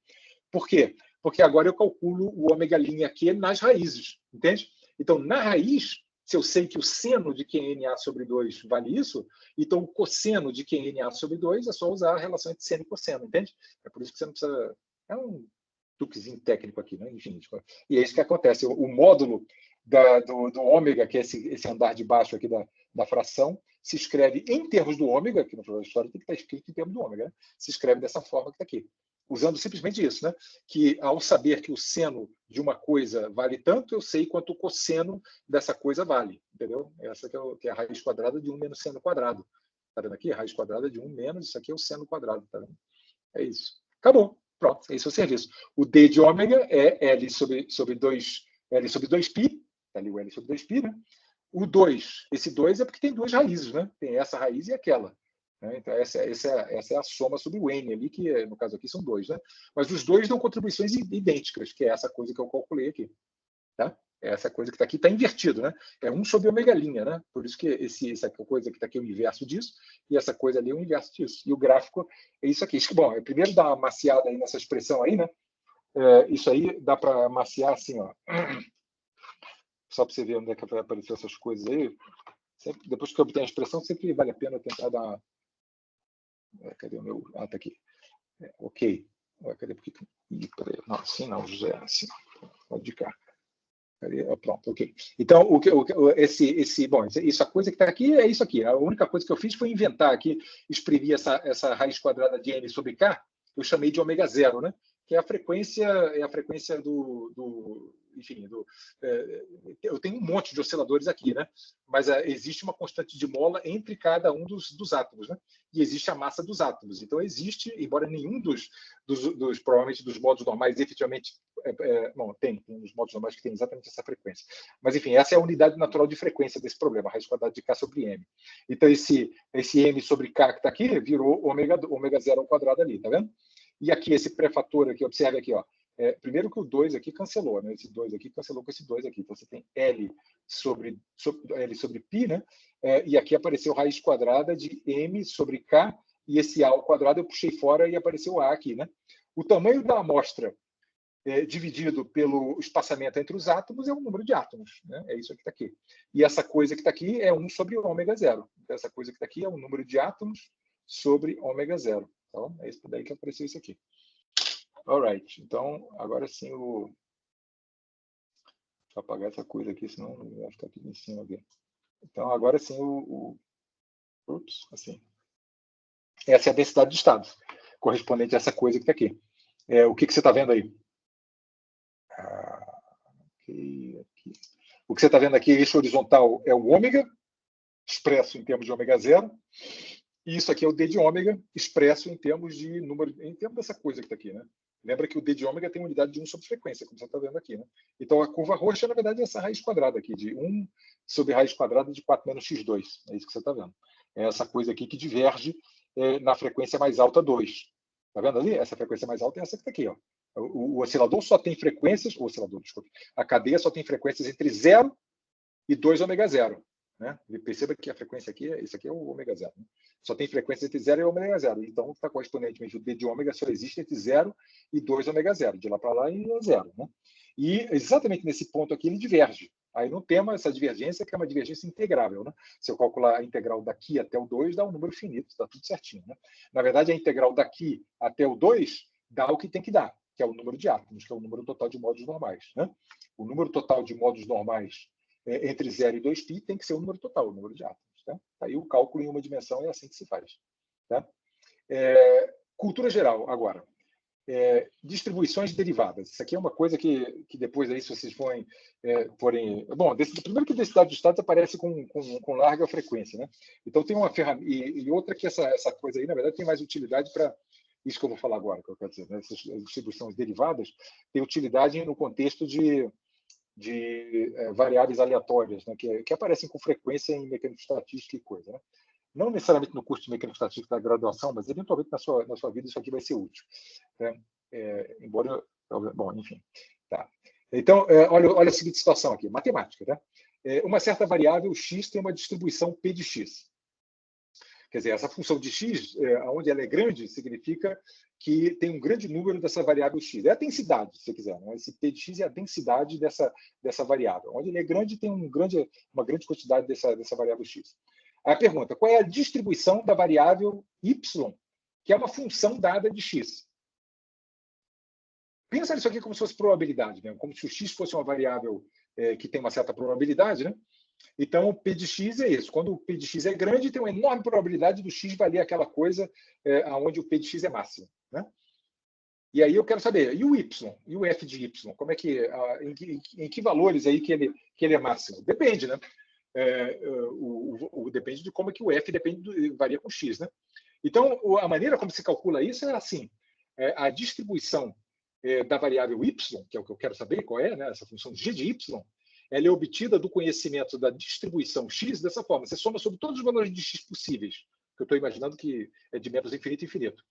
Por quê? Porque agora eu calculo o ômega' aqui nas raízes, entende? Então, na raiz, se eu sei que o seno de QNA sobre 2 vale isso, então o cosseno de QNA sobre 2 é só usar a relação entre seno e cosseno, entende? É por isso que você não precisa... É um truquezinho técnico aqui, né? Enfim, e é isso que acontece. O módulo do ômega, que é esse andar de baixo aqui da fração, se escreve em termos do ômega, que no final da história tem que estar escrito em termos do ômega, né? Se escreve dessa forma que está aqui. Usando simplesmente isso, né? Que ao saber que o seno de uma coisa vale tanto, eu sei quanto o cosseno dessa coisa vale, entendeu? Essa que é a raiz quadrada de 1 menos seno quadrado. Tá vendo aqui? A raiz quadrada de 1 menos, isso aqui é o seno quadrado, tá vendo? É isso. Acabou. Pronto, esse é o serviço. O D de ômega é L sobre 2π, tá ali o L sobre 2π, né? O 2, esse 2 é porque tem 2 raízes, né? Tem essa raiz e aquela. Né? Então, essa é a soma sobre o N ali, que no caso aqui são 2, né? Mas os dois dão contribuições idênticas, que é essa coisa que eu calculei aqui. Tá? Essa coisa que está aqui está invertido, né? É 1 sobre ômega', né? Por isso que essa coisa que está aqui é o inverso disso, e essa coisa ali é o inverso disso. E o gráfico é isso aqui. Bom, eu primeiro dar uma maciada aí nessa expressão aí, né? Isso aí dá para maciar assim, ó. Só para você ver onde é que vai aparecer essas coisas aí. Sempre, depois que eu obtenho a expressão, sempre vale a pena tentar dar uma... Cadê o meu... Ah, tá aqui. Ok. Cadê? Não, assim não, José. Assim não. Pode de cá. Pronto, ok. Então, bom, isso, a coisa que está aqui é isso aqui. A única coisa que eu fiz foi inventar aqui, exprimir essa raiz quadrada de n sobre k, eu chamei de ômega zero, né? Que é a frequência enfim, eu tenho um monte de osciladores aqui, né? Mas existe uma constante de mola entre cada um dos átomos, né? E existe a massa dos átomos. Então existe, embora nenhum provavelmente dos modos normais efetivamente bom, tem uns modos normais que tem exatamente essa frequência. Mas, enfim, essa é a unidade natural de frequência desse problema, a raiz quadrada de k sobre m. Então, esse m sobre k que está aqui virou ômega zero ao quadrado ali, tá vendo? E aqui, esse pré-fator aqui, observe aqui, ó, primeiro que o 2 aqui cancelou, né? Esse 2 aqui cancelou com esse 2 aqui. Então, você tem L sobre π, né? E aqui apareceu raiz quadrada de M sobre K, e esse A ao quadrado eu puxei fora e apareceu A aqui, né? O tamanho da amostra dividido pelo espaçamento entre os átomos é o número de átomos, né? É isso que está aqui. E essa coisa que está aqui é 1 sobre ômega zero. Então, essa coisa que está aqui é o número de átomos sobre ômega zero. Então, é isso daí que apareceu isso aqui. Alright, então, agora sim, deixa eu apagar essa coisa aqui, senão vai ficar tudo em cima aqui. Então, agora sim, ups, assim. Essa é a densidade de estados, correspondente a essa coisa que está aqui. O que você está vendo aí? Aqui. O que você está vendo aqui, eixo horizontal, é o ômega, expresso em termos de ômega zero. E isso aqui é o d de ômega, expresso em termos de número, em termos dessa coisa que está aqui, né? Lembra que o d de ômega tem unidade de 1 sobre frequência, como você está vendo aqui, né? Então, a curva roxa, na verdade, é essa raiz quadrada aqui, de 1 sobre raiz quadrada de 4 menos x2. É isso que você está vendo. É essa coisa aqui que diverge na frequência mais alta 2. Está vendo ali? Essa frequência mais alta é essa que está aqui, ó. O oscilador só tem frequências, a cadeia só tem frequências entre 0 e 2 ômega zero. Né? Perceba que a frequência aqui, isso aqui é o ômega zero. Né? Só tem frequência entre 0 e ômega zero. Então, está correspondentemente, o d de ômega só existe entre 0 e 2 ômega zero. De lá para lá é 0. Né? E exatamente nesse ponto aqui ele diverge. Aí não temos essa divergência, que é uma divergência integrável. Né? Se eu calcular a integral daqui até o 2, dá um número finito, está tudo certinho. Né? Na verdade, a integral daqui até o 2 dá o que tem que dar, que é o número de átomos, que é o número total de módulos normais. Né? O número total de módulos normais entre 0 e 2π tem que ser o número total, o número de átomos. Tá? Aí o cálculo em uma dimensão é assim que se faz. Tá? Cultura geral, agora. Distribuições derivadas. Isso aqui é uma coisa que depois aí, se vocês forem... Bom, primeiro que densidade de estados aparece com larga frequência. Né? Então, tem uma ferramenta... E outra que essa coisa aí, na verdade, tem mais utilidade para isso que eu vou falar agora, que eu quero dizer. Né? Essas distribuições derivadas têm utilidade no contexto de variáveis aleatórias, né, que aparecem com frequência em mecânica estatística e coisa. Né? Não necessariamente no curso de mecânica estatística da graduação, mas eventualmente na sua vida isso aqui vai ser útil. Né? Embora... Bom, enfim. Tá. Então, olha a seguinte situação aqui, matemática. Tá? Uma certa variável x tem uma distribuição p de x. Quer dizer, essa função de x, onde ela é grande, significa que tem um grande número dessa variável x. É a densidade, se você quiser. Né? Esse p de x é a densidade dessa variável. Onde ele é grande, tem uma grande quantidade dessa variável x. Aí a pergunta, qual é a distribuição da variável y, que é uma função dada de x? Pensa nisso aqui como se fosse probabilidade, né? Como se o x fosse uma variável que tem uma certa probabilidade, né? Então, o P de x é isso. Quando o P de x é grande, tem uma enorme probabilidade do x valer aquela coisa onde o P de x é máximo. Né? E aí eu quero saber, e o y? E o f de y? Como é que, em que valores aí que ele é máximo? Depende, né? Depende de como é que o f varia com x. Né? Então, a maneira como se calcula isso é assim. A distribuição da variável y, que é o que eu quero saber qual é, né? Essa função g de y, ela é obtida do conhecimento da distribuição x dessa forma. Você soma sobre todos os valores de x possíveis, que eu estou imaginando que é de menos infinito a infinito.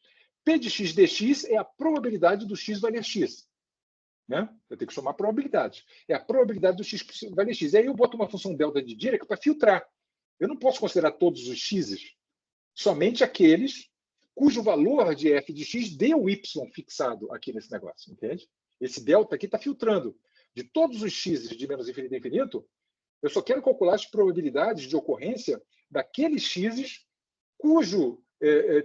P de x dx é a probabilidade do x valer x. Né? Eu tenho que somar probabilidades. É a probabilidade do x valer x. E aí eu boto uma função delta de Dirac para filtrar. Eu não posso considerar todos os x's, somente aqueles cujo valor de f de x dê o y fixado aqui nesse negócio. Entende? Esse delta aqui está filtrando. De todos os x de menos infinito a infinito, eu só quero calcular as probabilidades de ocorrência daqueles x cujo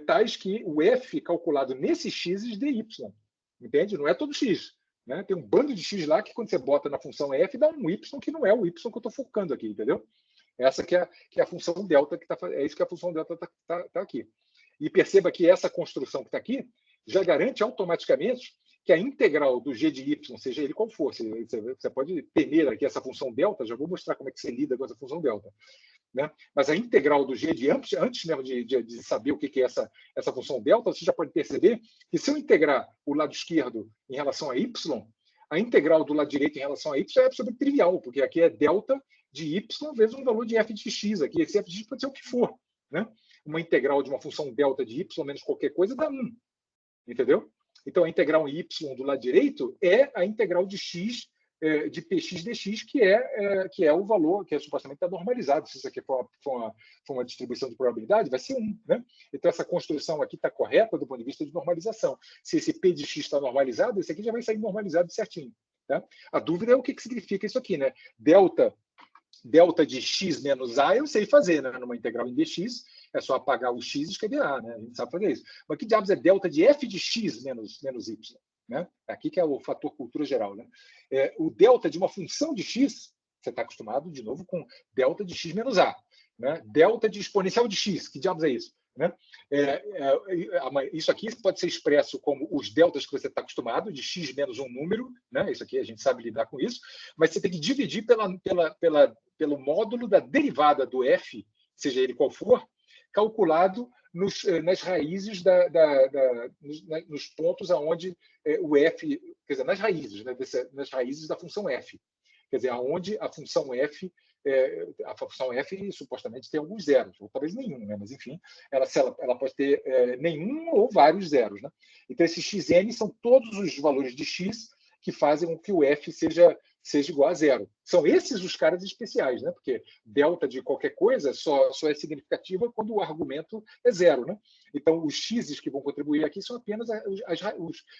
tais que o f calculado nesses x dê y. Entende? Não é todo x. Né? Tem um bando de x lá que quando você bota na função f dá um y que não é o y que eu estou focando aqui, entendeu? Essa que é a função delta, é isso que a função delta está aqui. E perceba que essa construção que está aqui já garante automaticamente que a integral do g de y, seja ele qual for, você pode temer aqui essa função delta, já vou mostrar como é que você lida com essa função delta. Né? Mas a integral do g de antes mesmo de saber o que é essa função delta, você já pode perceber que se eu integrar o lado esquerdo em relação a y, a integral do lado direito em relação a y é absolutamente trivial, porque aqui é delta de y vezes um valor de f de x. Aqui esse f de x pode ser o que for. Né? Uma integral de uma função delta de y menos qualquer coisa dá 1. Entendeu? Então, a integral em y do lado direito é a integral de x de px dx, que é o valor que supostamente está normalizado. Se isso aqui for uma distribuição de probabilidade, vai ser 1. Né? Então, essa construção aqui está correta do ponto de vista de normalização. Se esse p de x está normalizado, esse aqui já vai sair normalizado certinho. Tá? A dúvida é o que significa isso aqui. Né? Delta de x menos a eu sei fazer, né? Numa integral em dx, é só apagar o x e escrever a, né? A gente sabe fazer isso. Mas que diabos é delta de f de x menos y? Né? Aqui que é o fator cultura geral. Né? O delta de uma função de x, você está acostumado, de novo, com delta de x menos a. Né? Delta de exponencial de x, que diabos é isso? Né? Isso aqui pode ser expresso como os deltas que você está acostumado, de x menos um número, né? Isso aqui a gente sabe lidar com isso, mas você tem que dividir pelo módulo da derivada do f, seja ele qual for, calculado nas raízes nos pontos aonde o f, quer dizer, nas raízes, né, nas raízes da função f, quer dizer, aonde a função f supostamente tem alguns zeros, ou talvez nenhum, né? Mas enfim, ela pode ter nenhum ou vários zeros. Né? Então, esses xn são todos os valores de x que fazem com que o f seja igual a zero. São esses os caras especiais, né? Porque delta de qualquer coisa só é significativa quando o argumento é zero. Né? Então, os x's que vão contribuir aqui são apenas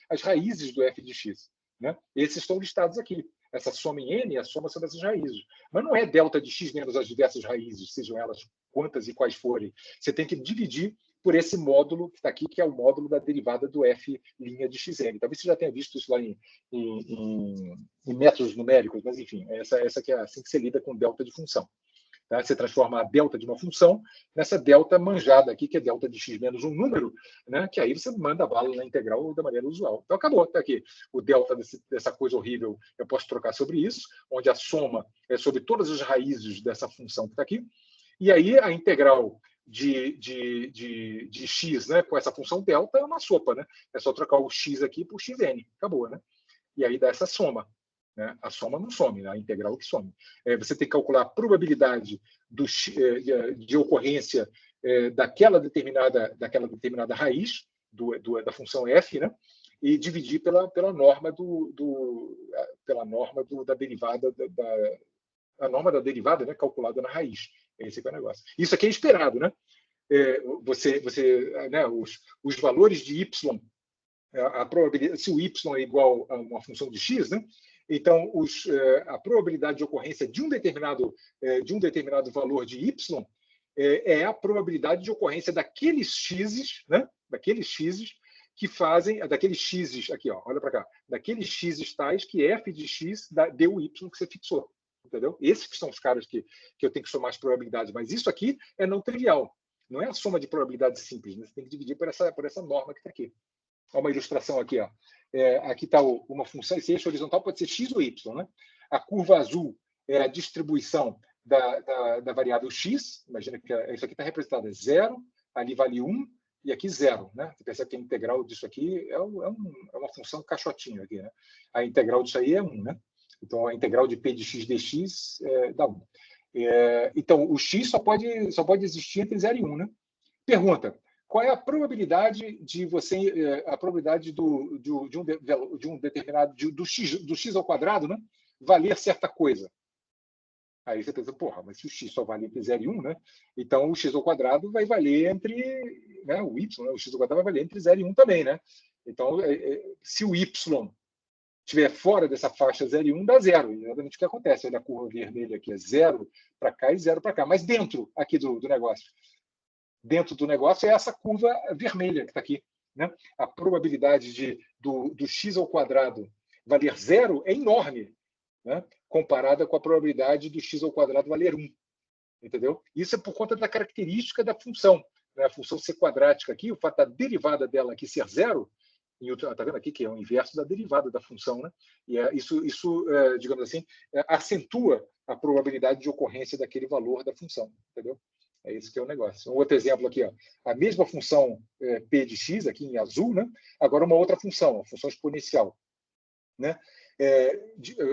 as raízes do f de x. Né? Esses estão listados aqui. Essa soma em n é a soma sobre essas raízes. Mas não é delta de x menos as diversas raízes, sejam elas quantas e quais forem. Você tem que dividir por esse módulo que está aqui, que é o módulo da derivada do f' de xn. Talvez você já tenha visto isso lá em métodos numéricos, mas enfim, essa que é assim que você lida com delta de função. Tá? Você transforma a delta de uma função nessa delta manjada aqui, que é delta de x menos um número, né? Que aí você manda a bala na integral da maneira usual. Então, acabou. Está aqui o delta dessa coisa horrível, eu posso trocar sobre isso, onde a soma é sobre todas as raízes dessa função que está aqui. E aí, a integral de x, né, com essa função delta é uma sopa. Né? É só trocar o x aqui por xn. Acabou. Né? E aí dá essa soma. Né? A soma não some, né? A integral que some. Você tem que calcular a probabilidade de ocorrência daquela determinada raiz da função f, né? E dividir pela norma da derivada a norma da derivada, né? Calculada na raiz. Esse é o negócio. Isso aqui é esperado, né? Né? Os valores de y, a probabilidade, se o y é igual a uma função de x, né? Então, a probabilidade de ocorrência de um determinado valor de y é a probabilidade de ocorrência daqueles x's, né? Daqueles x's que fazem, daqueles x's, aqui, ó, olha para cá, daqueles x's tais que f de x deu o y que você fixou. Entendeu? Esses que são os caras que eu tenho que somar as probabilidades. Mas isso aqui é não trivial. Não é a soma de probabilidades simples. Né? Você tem que dividir por essa norma que está aqui. Olha uma ilustração aqui. Ó. Aqui está uma função, esse eixo horizontal pode ser x ou y. Né? A curva azul é a distribuição da variável x. Imagina que isso aqui está representado. É 0, ali vale 1, e aqui 0. Né? Você percebe que a integral disso aqui é uma função caixotinho. Aqui, né? A integral disso aí é 1. Né? Então, a integral de p de x dx dá 1. Então, o x só pode existir entre 0 e 1. Né? Pergunta. Qual é a probabilidade de você, a probabilidade de um determinado, do x ao quadrado, né, valer certa coisa? Aí você pensa, porra, mas se o x só vale entre 0 e 1, né, então o x ao quadrado vai valer entre, né, o y, né, o x ao quadrado vai valer entre 0 e 1 também, né? Então, se o y estiver fora dessa faixa 0 e 1, dá 0. E exatamente o que acontece. Olha a curva vermelha aqui, é 0 para cá e 0 para cá. Mas dentro aqui do negócio. Dentro do negócio é essa curva vermelha que está aqui. Né? A probabilidade do x ao quadrado valer 0 é enorme, né? Comparada com a probabilidade do x ao quadrado valer 1. Entendeu? Isso é por conta da característica da função. Né? A função ser quadrática aqui, o fato da derivada dela aqui ser 0, está vendo aqui que é o inverso da derivada da função, né? E isso digamos assim, acentua a probabilidade de ocorrência daquele valor da função. Entendeu? É isso que é o negócio. Um outro exemplo aqui, ó, a mesma função p de x, aqui em azul, né? Agora uma outra função, a função exponencial. Né?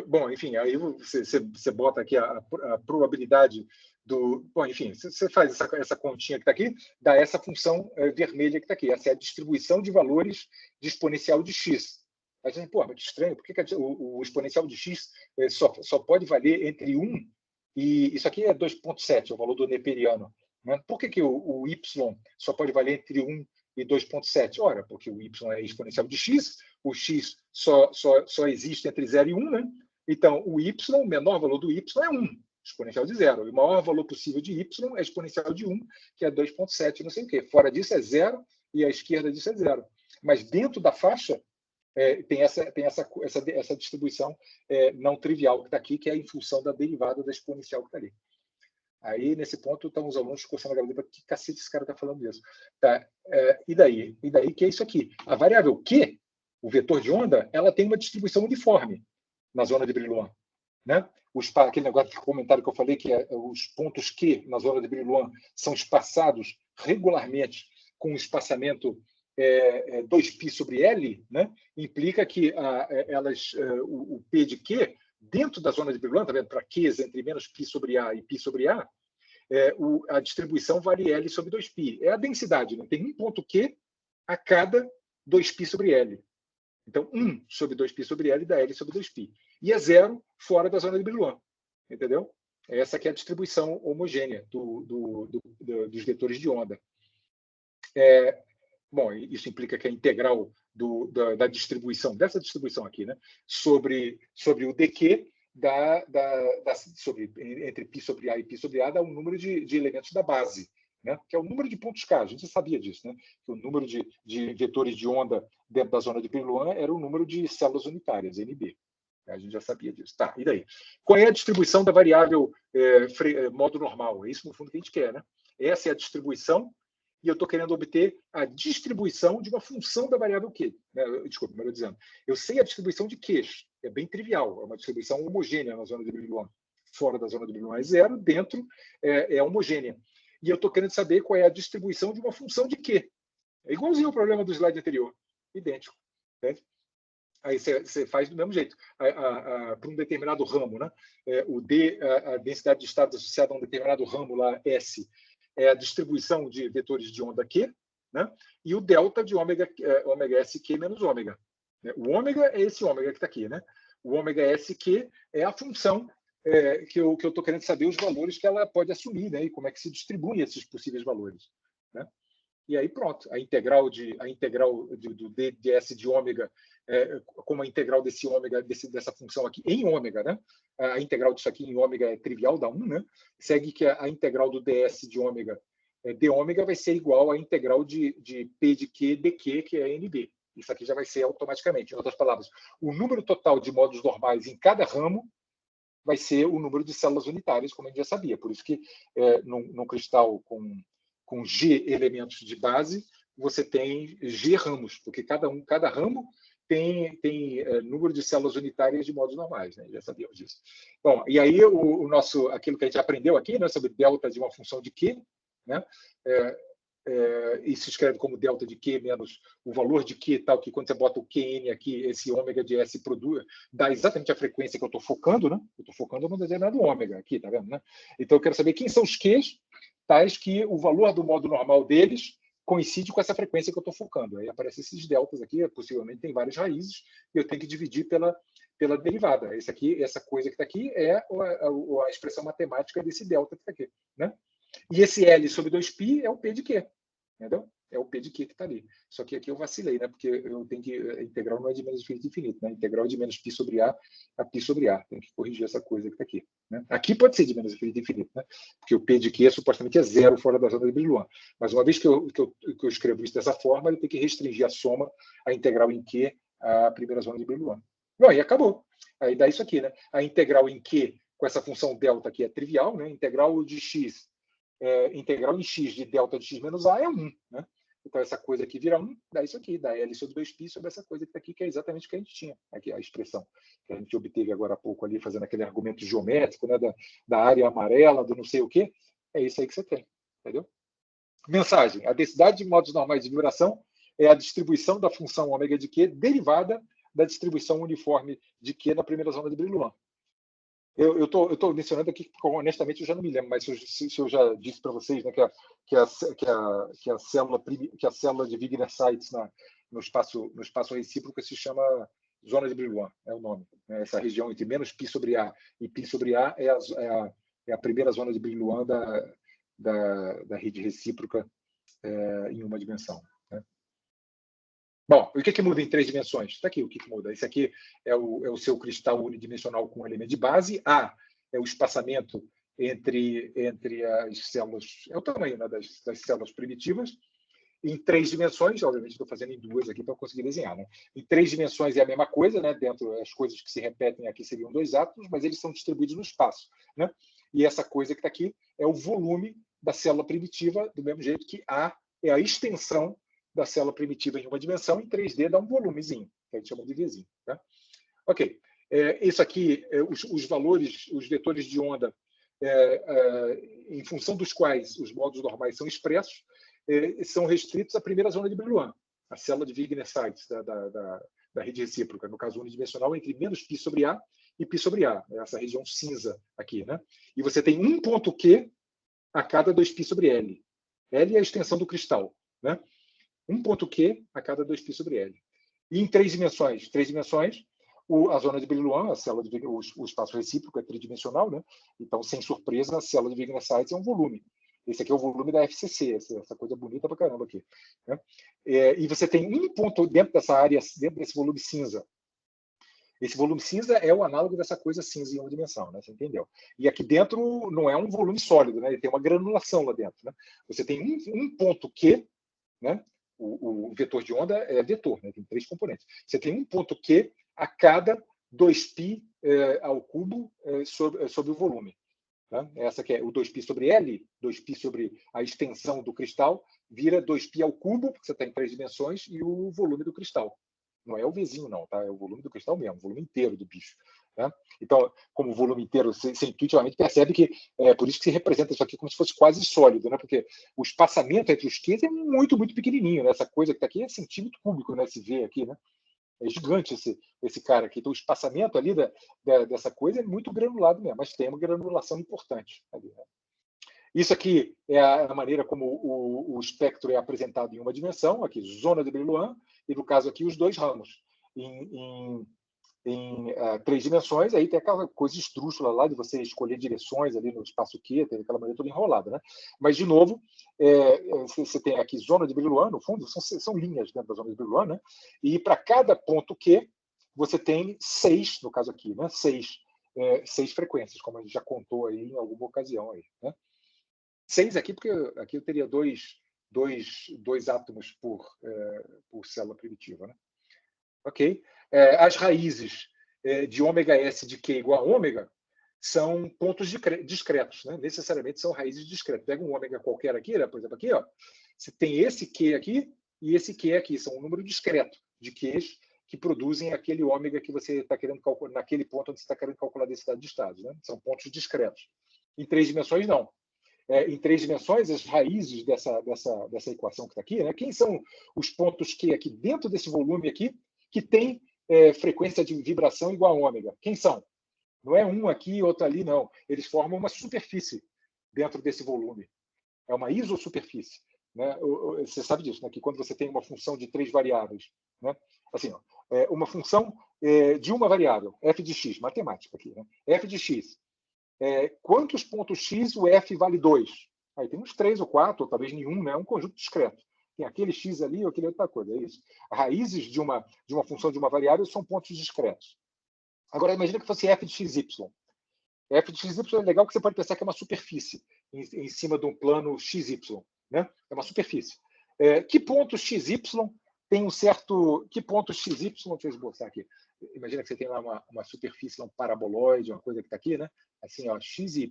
Bom, enfim, aí você bota aqui a probabilidade Bom, enfim, você faz essa continha que está aqui, dá essa função vermelha que está aqui. Essa é a distribuição de valores de exponencial de x. A gente, pô, mas que estranho, por que o exponencial de x só pode valer entre 1 e... Isso aqui é 2,7, é o valor do neperiano. Né? Por que o y só pode valer entre 1 e 2,7? Ora, porque o y é exponencial de x, o x só existe entre 0 e 1, né? Então, o y, o menor valor do y é 1, exponencial de 0. E o maior valor possível de y é exponencial de 1, que é 2,7, não sei o quê. Fora disso é 0 e à esquerda disso é 0. Mas dentro da faixa tem essa distribuição não trivial que está aqui, que é em função da derivada da exponencial que está ali. Aí, nesse ponto, estão os alunos coçando a cabeça, que cacete esse cara está falando isso? Tá, e daí? E daí que é isso aqui? A variável Q, o vetor de onda, ela tem uma distribuição uniforme na zona de Brillouin. Né? Aquele negócio de comentário que eu falei, que os pontos Q na zona de Brillouin são espaçados regularmente com um espaçamento 2π sobre L, né? Implica que o P de Q, dentro da zona de Brillouin, tá vendo? Para Qs entre menos π sobre A e π sobre A, a distribuição vale L sobre 2π. É a densidade, né? Tem um ponto Q a cada 2π sobre L. Então, 1 sobre 2π sobre L dá L sobre 2π. E é 0 fora da zona de Brillouin. Entendeu? Essa aqui é a distribuição homogênea dos vetores de onda. Bom, isso implica que a integral da distribuição, dessa distribuição aqui, né, sobre o dq entre π sobre A e π sobre A dá um número de elementos da base, né, que é o número de pontos K. A gente sabia disso, né? Que o número de vetores de onda dentro da zona de Brillouin era o número de células unitárias, NB. A gente já sabia disso. Tá, e daí? Qual é a distribuição da variável modo normal? É isso, no fundo, que a gente quer, né? Essa é a distribuição, e eu estou querendo obter a distribuição de uma função da variável Q. Desculpa, melhor dizendo. Eu sei a distribuição de Qs. É bem trivial. É uma distribuição homogênea na zona de Brillouin. Fora da zona de Brillouin é 0, dentro é homogênea. E eu estou querendo saber qual é a distribuição de uma função de Q. É igualzinho ao problema do slide anterior. Idêntico. Né? Aí você faz do mesmo jeito. Para um determinado ramo, né? A densidade de estados associada a um determinado ramo lá, S, é a distribuição de vetores de onda Q, né? E o delta de ômega SQ menos ômega. O ômega é esse ômega que está aqui, né? O ômega SQ é a função que eu estou querendo saber os valores que ela pode assumir, né? E como é que se distribuem esses possíveis valores, né? E aí pronto, a integral do ds de ômega, como a integral desse ômega, dessa função aqui em ômega, né? A integral disso aqui em ômega é trivial, dá 1, né? Segue que a integral do ds de ômega de ômega vai ser igual à integral de p de q dq, que é NB. Isso aqui já vai ser automaticamente. Em outras palavras, o número total de módulos normais em cada ramo vai ser o número de células unitárias, como a gente já sabia. Por isso que num cristal com G elementos de base, você tem G ramos, porque cada ramo tem número de células unitárias de módulos normais, né? Já sabíamos disso. Bom, e aí aquilo que a gente aprendeu aqui, né, sobre delta de uma função de Q, né? E se escreve como delta de Q menos o valor de Q, tal, que quando você bota o Qn aqui, esse ômega de S produz, dá exatamente a frequência que eu estou focando, né? Eu estou focando no determinado ômega aqui, tá vendo, né? Então eu quero saber quem são os Qs, tais que o valor do modo normal deles coincide com essa frequência que eu estou focando. Aí aparecem esses deltas aqui, possivelmente tem várias raízes, e eu tenho que dividir pela derivada. Essa coisa que está aqui é a expressão matemática desse delta que está aqui, né? E esse L sobre 2π é o P de Q, entendeu? É o P de Q que está ali. Só que aqui eu vacilei, né? Porque eu tenho que... A integral não é de menos infinito a infinito, né? A integral é de menos π sobre A a π sobre A. Tem que corrigir essa coisa que está aqui, né? Aqui pode ser de menos infinito a infinito, né? Porque o P de Q supostamente é 0 fora da zona de Brillouin. Mas uma vez que eu escrevo isso dessa forma, eu tenho que restringir a soma, a integral em Q, à primeira zona de Brillouin. Bom, e acabou. Aí dá isso aqui, né? A integral em Q, com essa função delta aqui, é trivial, né? Integral de x, integral em x de delta de x menos a é 1, né? Então, essa coisa aqui vira 1, dá isso aqui, dá L sobre 2π sobre essa coisa que está aqui, que é exatamente o que a gente tinha. Aqui, a expressão que a gente obteve agora há pouco ali, fazendo aquele argumento geométrico, né, da área amarela, do não sei o quê. É isso aí que você tem, entendeu? Mensagem. A densidade de modos normais de vibração é a distribuição da função ômega de Q derivada da distribuição uniforme de Q na primeira zona de Brillouin. Eu tô mencionando aqui, porque honestamente eu já não me lembro, mas se eu já disse para vocês, né, que a célula de Wigner Sites no espaço recíproco se chama zona de Brillouin, é o nome. Né? Essa região entre menos π sobre A e π sobre A é a primeira zona de Brillouin da rede recíproca em uma dimensão. Né? Bom, o que muda em 3 dimensões? Está aqui o que muda. Esse aqui é o seu cristal unidimensional com elemento de base. A é o espaçamento entre as células, é o tamanho, né, das células primitivas. Em 3 dimensões, obviamente estou fazendo em 2 aqui para conseguir desenhar. Né? Em 3 dimensões é a mesma coisa, né? Dentro as coisas que se repetem aqui seriam 2 átomos, mas eles são distribuídos no espaço. Né? E essa coisa que está aqui é o volume da célula primitiva, do mesmo jeito que A é a extensão da célula primitiva em uma dimensão, em 3D dá um volumezinho, que a gente chama de Vzinho. Tá? Ok. Isso aqui, os valores, os vetores de onda, em função dos quais os modos normais são expressos, são restritos à primeira zona de Brillouin, a célula de Wigner Sites da rede recíproca, no caso unidimensional, entre menos π sobre A e π sobre A, essa região cinza aqui. Né? E você tem um ponto Q a cada 2π sobre L. L é a extensão do cristal. Né? Um ponto Q a cada 2π sobre L. E em 3 dimensões? 3 dimensões, a zona de Brillouin, o espaço recíproco é tridimensional, né? Então, sem surpresa, a célula de Wigner Sites é um volume. Esse aqui é o volume da FCC, essa coisa bonita pra caramba aqui. Né? E você tem um ponto dentro dessa área, dentro desse volume cinza. Esse volume cinza é o análogo dessa coisa cinza em uma dimensão, né? Você entendeu? E aqui dentro não é um volume sólido, né? Ele tem uma granulação lá dentro. Né? Você tem um ponto Q, né? O vetor de onda é vetor, né? Tem 3 componentes. Você tem um ponto Q a cada 2π ao cubo sobre o volume. Tá? Essa que é o 2π sobre L, 2π sobre a extensão do cristal, vira 2π ao cubo, porque você está em 3 dimensões, e o volume do cristal. Não é o Vzinho, não, tá? É o volume do cristal mesmo, o volume inteiro do bicho. Tá? Então, como volume inteiro, você intuitivamente percebe que por isso que se representa isso aqui como se fosse quase sólido, né? Porque o espaçamento entre os Qs é muito, muito pequenininho. Né? Essa coisa que está aqui é centímetro cúbico, né? Se vê aqui, né? É gigante esse cara aqui. Então, o espaçamento ali dessa coisa é muito granulado mesmo, mas tem uma granulação importante ali. Né? Isso aqui é a maneira como o espectro é apresentado em uma dimensão, aqui, zona de Brillouin, e no caso aqui, os 2 ramos. Em 3 dimensões, aí tem aquela coisa esdrúxula lá de você escolher direções ali no espaço Q, tem aquela maneira toda enrolada. Né? Mas, de novo, você tem aqui zona de Brillouin, no fundo, são linhas dentro da zona de Brillouin, né? E para cada ponto Q, você tem 6, no caso aqui, né? 6 frequências, como a gente já contou aí em alguma ocasião. Aí, né? 6 aqui, porque aqui eu teria dois átomos por célula primitiva. Né? Ok? As raízes de ômega S de Q igual a ômega são pontos discretos. Né? Necessariamente são raízes discretas. Pega um ômega qualquer aqui, né? Por exemplo, aqui, ó, você tem esse Q aqui e esse Q aqui. São um número discreto de Qs que produzem aquele ômega que você está querendo calcular, naquele ponto onde você está querendo calcular a densidade de estados. Né? São pontos discretos. Em 3 dimensões, não. Em 3 dimensões, as raízes dessa equação que está aqui, né? Quem são os pontos Q aqui dentro desse volume aqui que tem frequência de vibração igual a ômega? Quem são? Não é um aqui e outro ali, não. Eles formam uma superfície dentro desse volume. É uma isosuperfície. Né? Você sabe disso, né? Que quando você tem uma função de 3 variáveis, né? Assim, ó, uma função de uma variável, f de x, matemática aqui, né? F de x. Quantos pontos x o f vale 2? Aí tem uns 3 ou 4, ou talvez nenhum, né? É um conjunto discreto. Tem aquele x ali ou aquele outra coisa, é isso. Raízes de uma função de uma variável são pontos discretos. Agora, imagina que fosse f de xy. F de xy é legal que você pode pensar que é uma superfície em cima de um plano xy. Né? É uma superfície. Que pontos xy tem um certo... Que pontos xy... Deixa eu esboçar aqui. Imagina que você tem lá uma superfície, um paraboloide, uma coisa que está aqui, né? Assim, ó, xy.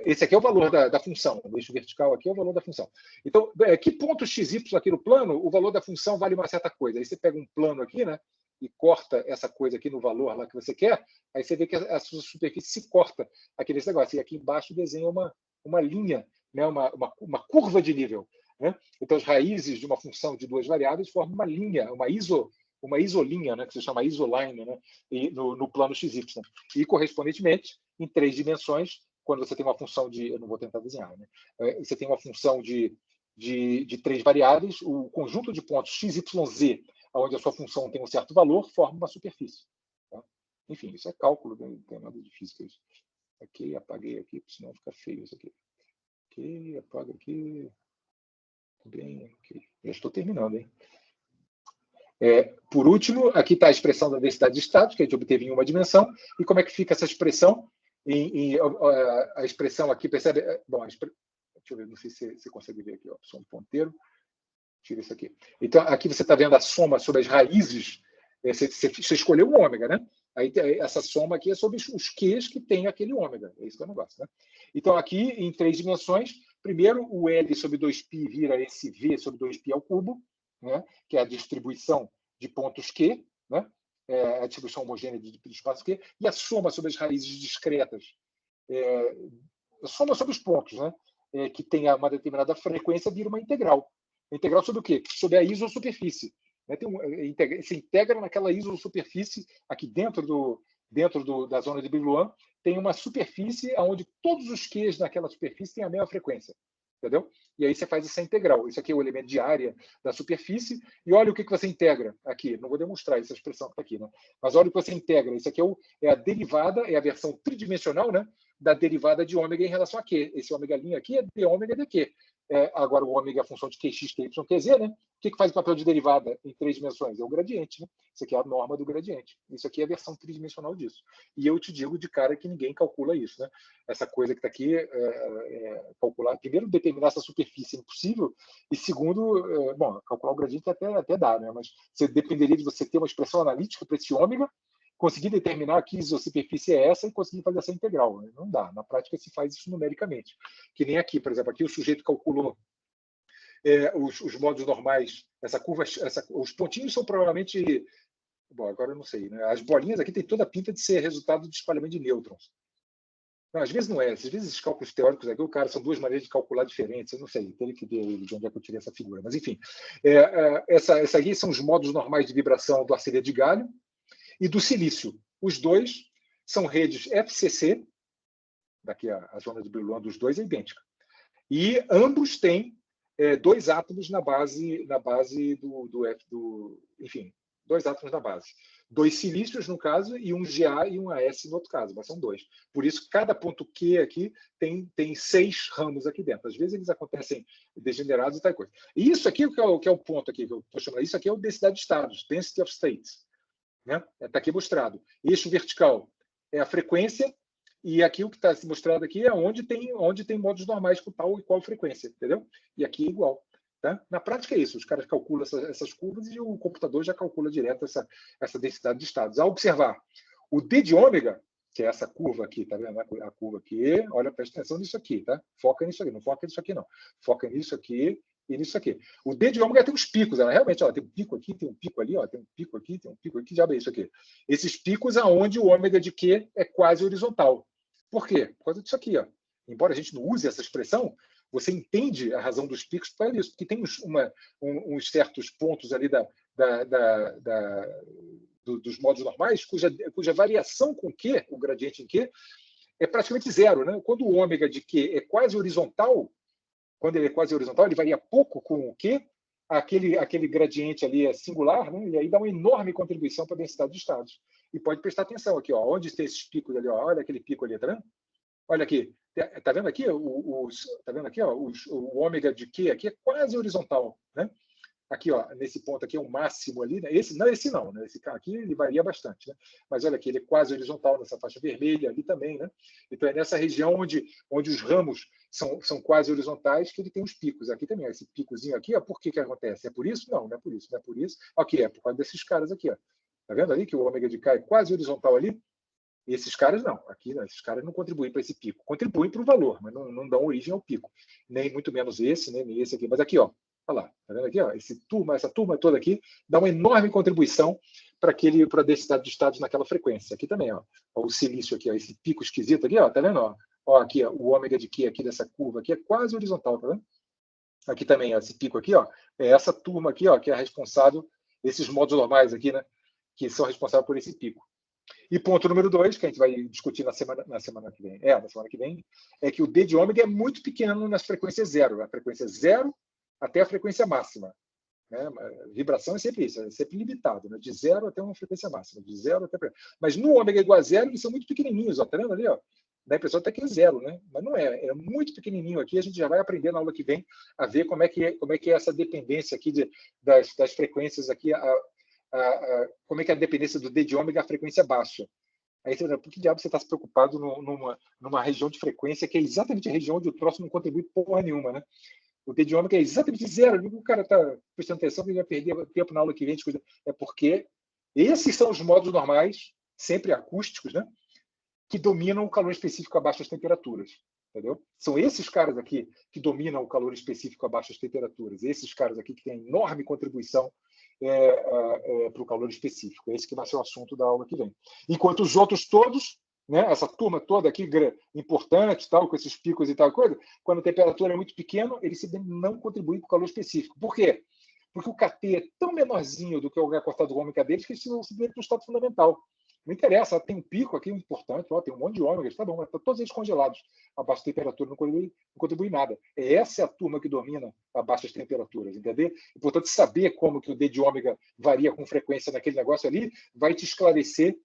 Esse aqui é o valor da função. O eixo vertical aqui é o valor da função. Então, que ponto xy aqui no plano, o valor da função vale uma certa coisa. Aí você pega um plano aqui, né? E corta essa coisa aqui no valor lá que você quer, aí você vê que a sua superfície se corta aqui nesse negócio. E aqui embaixo desenha uma linha, né? uma curva de nível. Né? Então, as raízes de uma função de 2 variáveis formam uma linha, uma uma isolinha, né, que se chama isoline, né, no plano XY. E, correspondentemente, em 3 dimensões, quando você tem uma função de... Eu não vou tentar desenhar, né? Você tem uma função de 3 variáveis, o conjunto de pontos x, y, z, onde a sua função tem um certo valor, forma uma superfície. Tá? Enfim, isso é cálculo, não tem nada de física isso. Aqui, apaguei aqui, senão fica feio isso aqui. Aqui, apaga aqui. Bem, aqui. Já estou terminando, hein? Por último, aqui está a expressão da densidade de estados, que a gente obteve em uma dimensão. E como é que fica essa expressão? A expressão aqui, percebe? Bom, deixa eu ver, não sei se você consegue ver aqui, ó, só um ponteiro. Tira isso aqui. Então, aqui você está vendo a soma sobre as raízes. Você escolheu um ômega, né? Aí, essa soma aqui é sobre os Qs que tem aquele ômega. É isso que eu não gosto, né? Então, aqui, em 3 dimensões, primeiro, o L sobre 2π vira esse V sobre 2π ao cubo, né? Que é a distribuição de pontos Q, né? A distribuição homogênea de espaço Q, e a soma sobre as raízes discretas. A soma sobre os pontos, né? Que tem uma determinada frequência, vira uma integral. Integral sobre o quê? Sobre a isosuperfície. Se integra naquela isosuperfície, aqui dentro da zona de Brillouin, tem uma superfície onde todos os Qs naquela superfície têm a mesma frequência. Entendeu? E aí você faz essa integral. Isso aqui é o elemento de área da superfície. E olha o que você integra aqui. Não vou demonstrar essa expressão que está aqui, né? Mas olha o que você integra. Isso aqui é a derivada, é a versão tridimensional, né, da derivada de ômega em relação a Q. Esse ômega' aqui é d ômega dq. Agora, o ômega é a função de qx, ky, qz, né? O que faz o papel de derivada em 3 dimensões? É o gradiente, né? Isso aqui é a norma do gradiente. Isso aqui é a versão tridimensional disso. E eu te digo de cara que ninguém calcula isso, né? Essa coisa que está aqui, calcular, primeiro, determinar essa superfície é impossível, e segundo, calcular o gradiente até dá, né? Mas você dependeria de você ter uma expressão analítica para esse ômega, conseguir determinar que isosuperfície é essa e conseguir fazer essa integral. Não dá. Na prática, se faz isso numericamente. Que nem aqui, por exemplo, aqui o sujeito calculou os modos normais, essa curva, os pontinhos são provavelmente... Bom, agora eu não sei, né? As bolinhas aqui tem toda a pinta de ser resultado de espalhamento de nêutrons. Não, às vezes não é. Às vezes esses cálculos teóricos aqui, são 2 maneiras de calcular diferentes. Eu não sei, teria que ver de onde é que eu tirei essa figura. Mas, enfim, essa aqui são os modos normais de vibração do arceneto de galho e do silício. Os dois são redes FCC, daqui a zona de Brillouin dos dois é idêntica. E ambos têm 2 átomos na base enfim, 2 átomos na base. 2 silícios, no caso, e um Ga e um As no outro caso, mas são 2. Por isso, cada ponto Q aqui tem 6 ramos aqui dentro. Às vezes eles acontecem degenerados e tal coisa. E isso aqui, que é o ponto aqui que eu estou chamando, isso aqui é o densidade de estados, density of states. Né? Está aqui mostrado. Eixo vertical é a frequência, e aqui o que está mostrado aqui é onde tem modos normais com tal e qual frequência, entendeu? E aqui é igual. Tá? Na prática é isso, os caras calculam essas curvas e o computador já calcula direto essa densidade de estados. Ao observar o d de ômega, que é essa curva aqui, tá vendo? A curva aqui, olha, presta atenção nisso aqui, tá? Foca nisso aqui, não foca nisso aqui não. Foca nisso aqui e nisso aqui. O d de ômega tem uns picos, ela realmente, ó, tem um pico aqui, tem um pico ali, ó, tem um pico aqui, tem um pico aqui, já é isso aqui. Esses picos aonde o ômega de Q é quase horizontal. Por quê? Por causa disso aqui, ó. Embora a gente não use essa expressão, você entende a razão dos picos por isso, porque tem uns certos pontos ali dos modos normais, cuja variação com Q, o gradiente em Q, é praticamente zero. Né? Quando o ômega de Q é quase horizontal, quando ele é quase horizontal, ele varia pouco com o Q, aquele gradiente ali é singular, né? E aí dá uma enorme contribuição para a densidade de estados. E pode prestar atenção aqui, ó, onde tem esses picos ali, ó, olha aquele pico ali, tá vendo? Olha aqui, tá vendo aqui? Tá vendo aqui, ó, o ômega de Q aqui é quase horizontal, né? Aqui, ó, nesse ponto aqui é o máximo ali, né? Esse não, né? Esse cara aqui ele varia bastante, né? Mas olha aqui, ele é quase horizontal nessa faixa vermelha ali também, né? Então é nessa região onde os ramos são quase horizontais que ele tem os picos. Aqui também, ó, esse picozinho aqui, ó, por que acontece? É por isso? Não, não é por isso, não é por isso. Aqui é por causa desses caras aqui, ó. Tá vendo ali que o ômega de K é quase horizontal ali? E esses caras não, aqui não, esses caras não contribuem para esse pico. Contribuem para o valor, mas não dão origem ao pico. Nem muito menos esse, nem esse aqui. Mas aqui, ó, olha lá, tá vendo aqui? Ó, essa turma toda aqui dá uma enorme contribuição para a densidade de estados naquela frequência. Aqui também, ó, o silício aqui, ó, esse pico esquisito aqui, ó, tá vendo? Ó, aqui, ó, o ômega de Q aqui dessa curva aqui é quase horizontal, tá vendo? Aqui também, ó, esse pico aqui, ó, é essa turma aqui, ó, que é responsável esses modos normais aqui, né, que são responsáveis por esse pico. E ponto número 2, que a gente vai discutir na semana que vem, é que o D de ômega é muito pequeno nas frequências zero, a frequência zero até a frequência máxima. Né? Vibração é sempre isso, é sempre limitado, né? De zero até uma frequência máxima, de zero até. Mas no ômega igual a zero, eles são muito pequenininhos, ó, tá vendo ali? Ó? Dá a impressão até que é zero, né? Mas não é, é muito pequenininho aqui. A gente já vai aprender na aula que vem a ver como é que é essa dependência aqui das frequências aqui, como é que é a dependência do D de ômega à frequência baixa. Aí você, por que diabo você está se preocupado numa região de frequência que é exatamente a região onde o troço não contribui porra nenhuma, né? O D de ômega é exatamente zero. O cara está prestando atenção que ele vai perder tempo na aula que vem. É porque esses são os modos normais, sempre acústicos, né? Que dominam o calor específico a baixas temperaturas. Entendeu? São esses caras aqui que dominam o calor específico a baixas temperaturas. Esses caras aqui que têm enorme contribuição para o calor específico. Esse que vai ser o assunto da aula que vem. Enquanto os outros todos, né, essa turma toda aqui importante, tal, com esses picos e tal coisa, quando a temperatura é muito pequena, eles não contribuem para o calor específico. Por quê? Porque o KT é tão menorzinho do que o H cortado ômega deles que eles precisam simplesmente do estado fundamental. Não interessa, tem um pico aqui importante, ó, tem um monte de ômegas, tá bom, mas estão todos eles congelados a baixa temperatura, não contribui nada. Essa é a turma que domina a baixas temperaturas, entendeu? E, portanto, saber como que o D de ômega varia com frequência naquele negócio ali vai te esclarecer,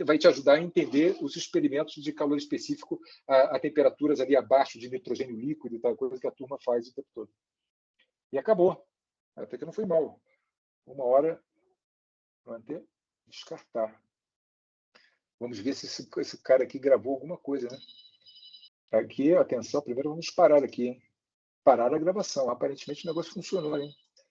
vai te ajudar a entender os experimentos de calor específico a temperaturas ali abaixo de nitrogênio líquido e tal coisa que a turma faz o tempo todo. E acabou. Até que não foi mal. Uma hora, manter, descartar. Vamos ver se esse cara aqui gravou alguma coisa, né? Aqui, atenção, primeiro vamos parar aqui, hein? Parar a gravação. Aparentemente o negócio funcionou, hein?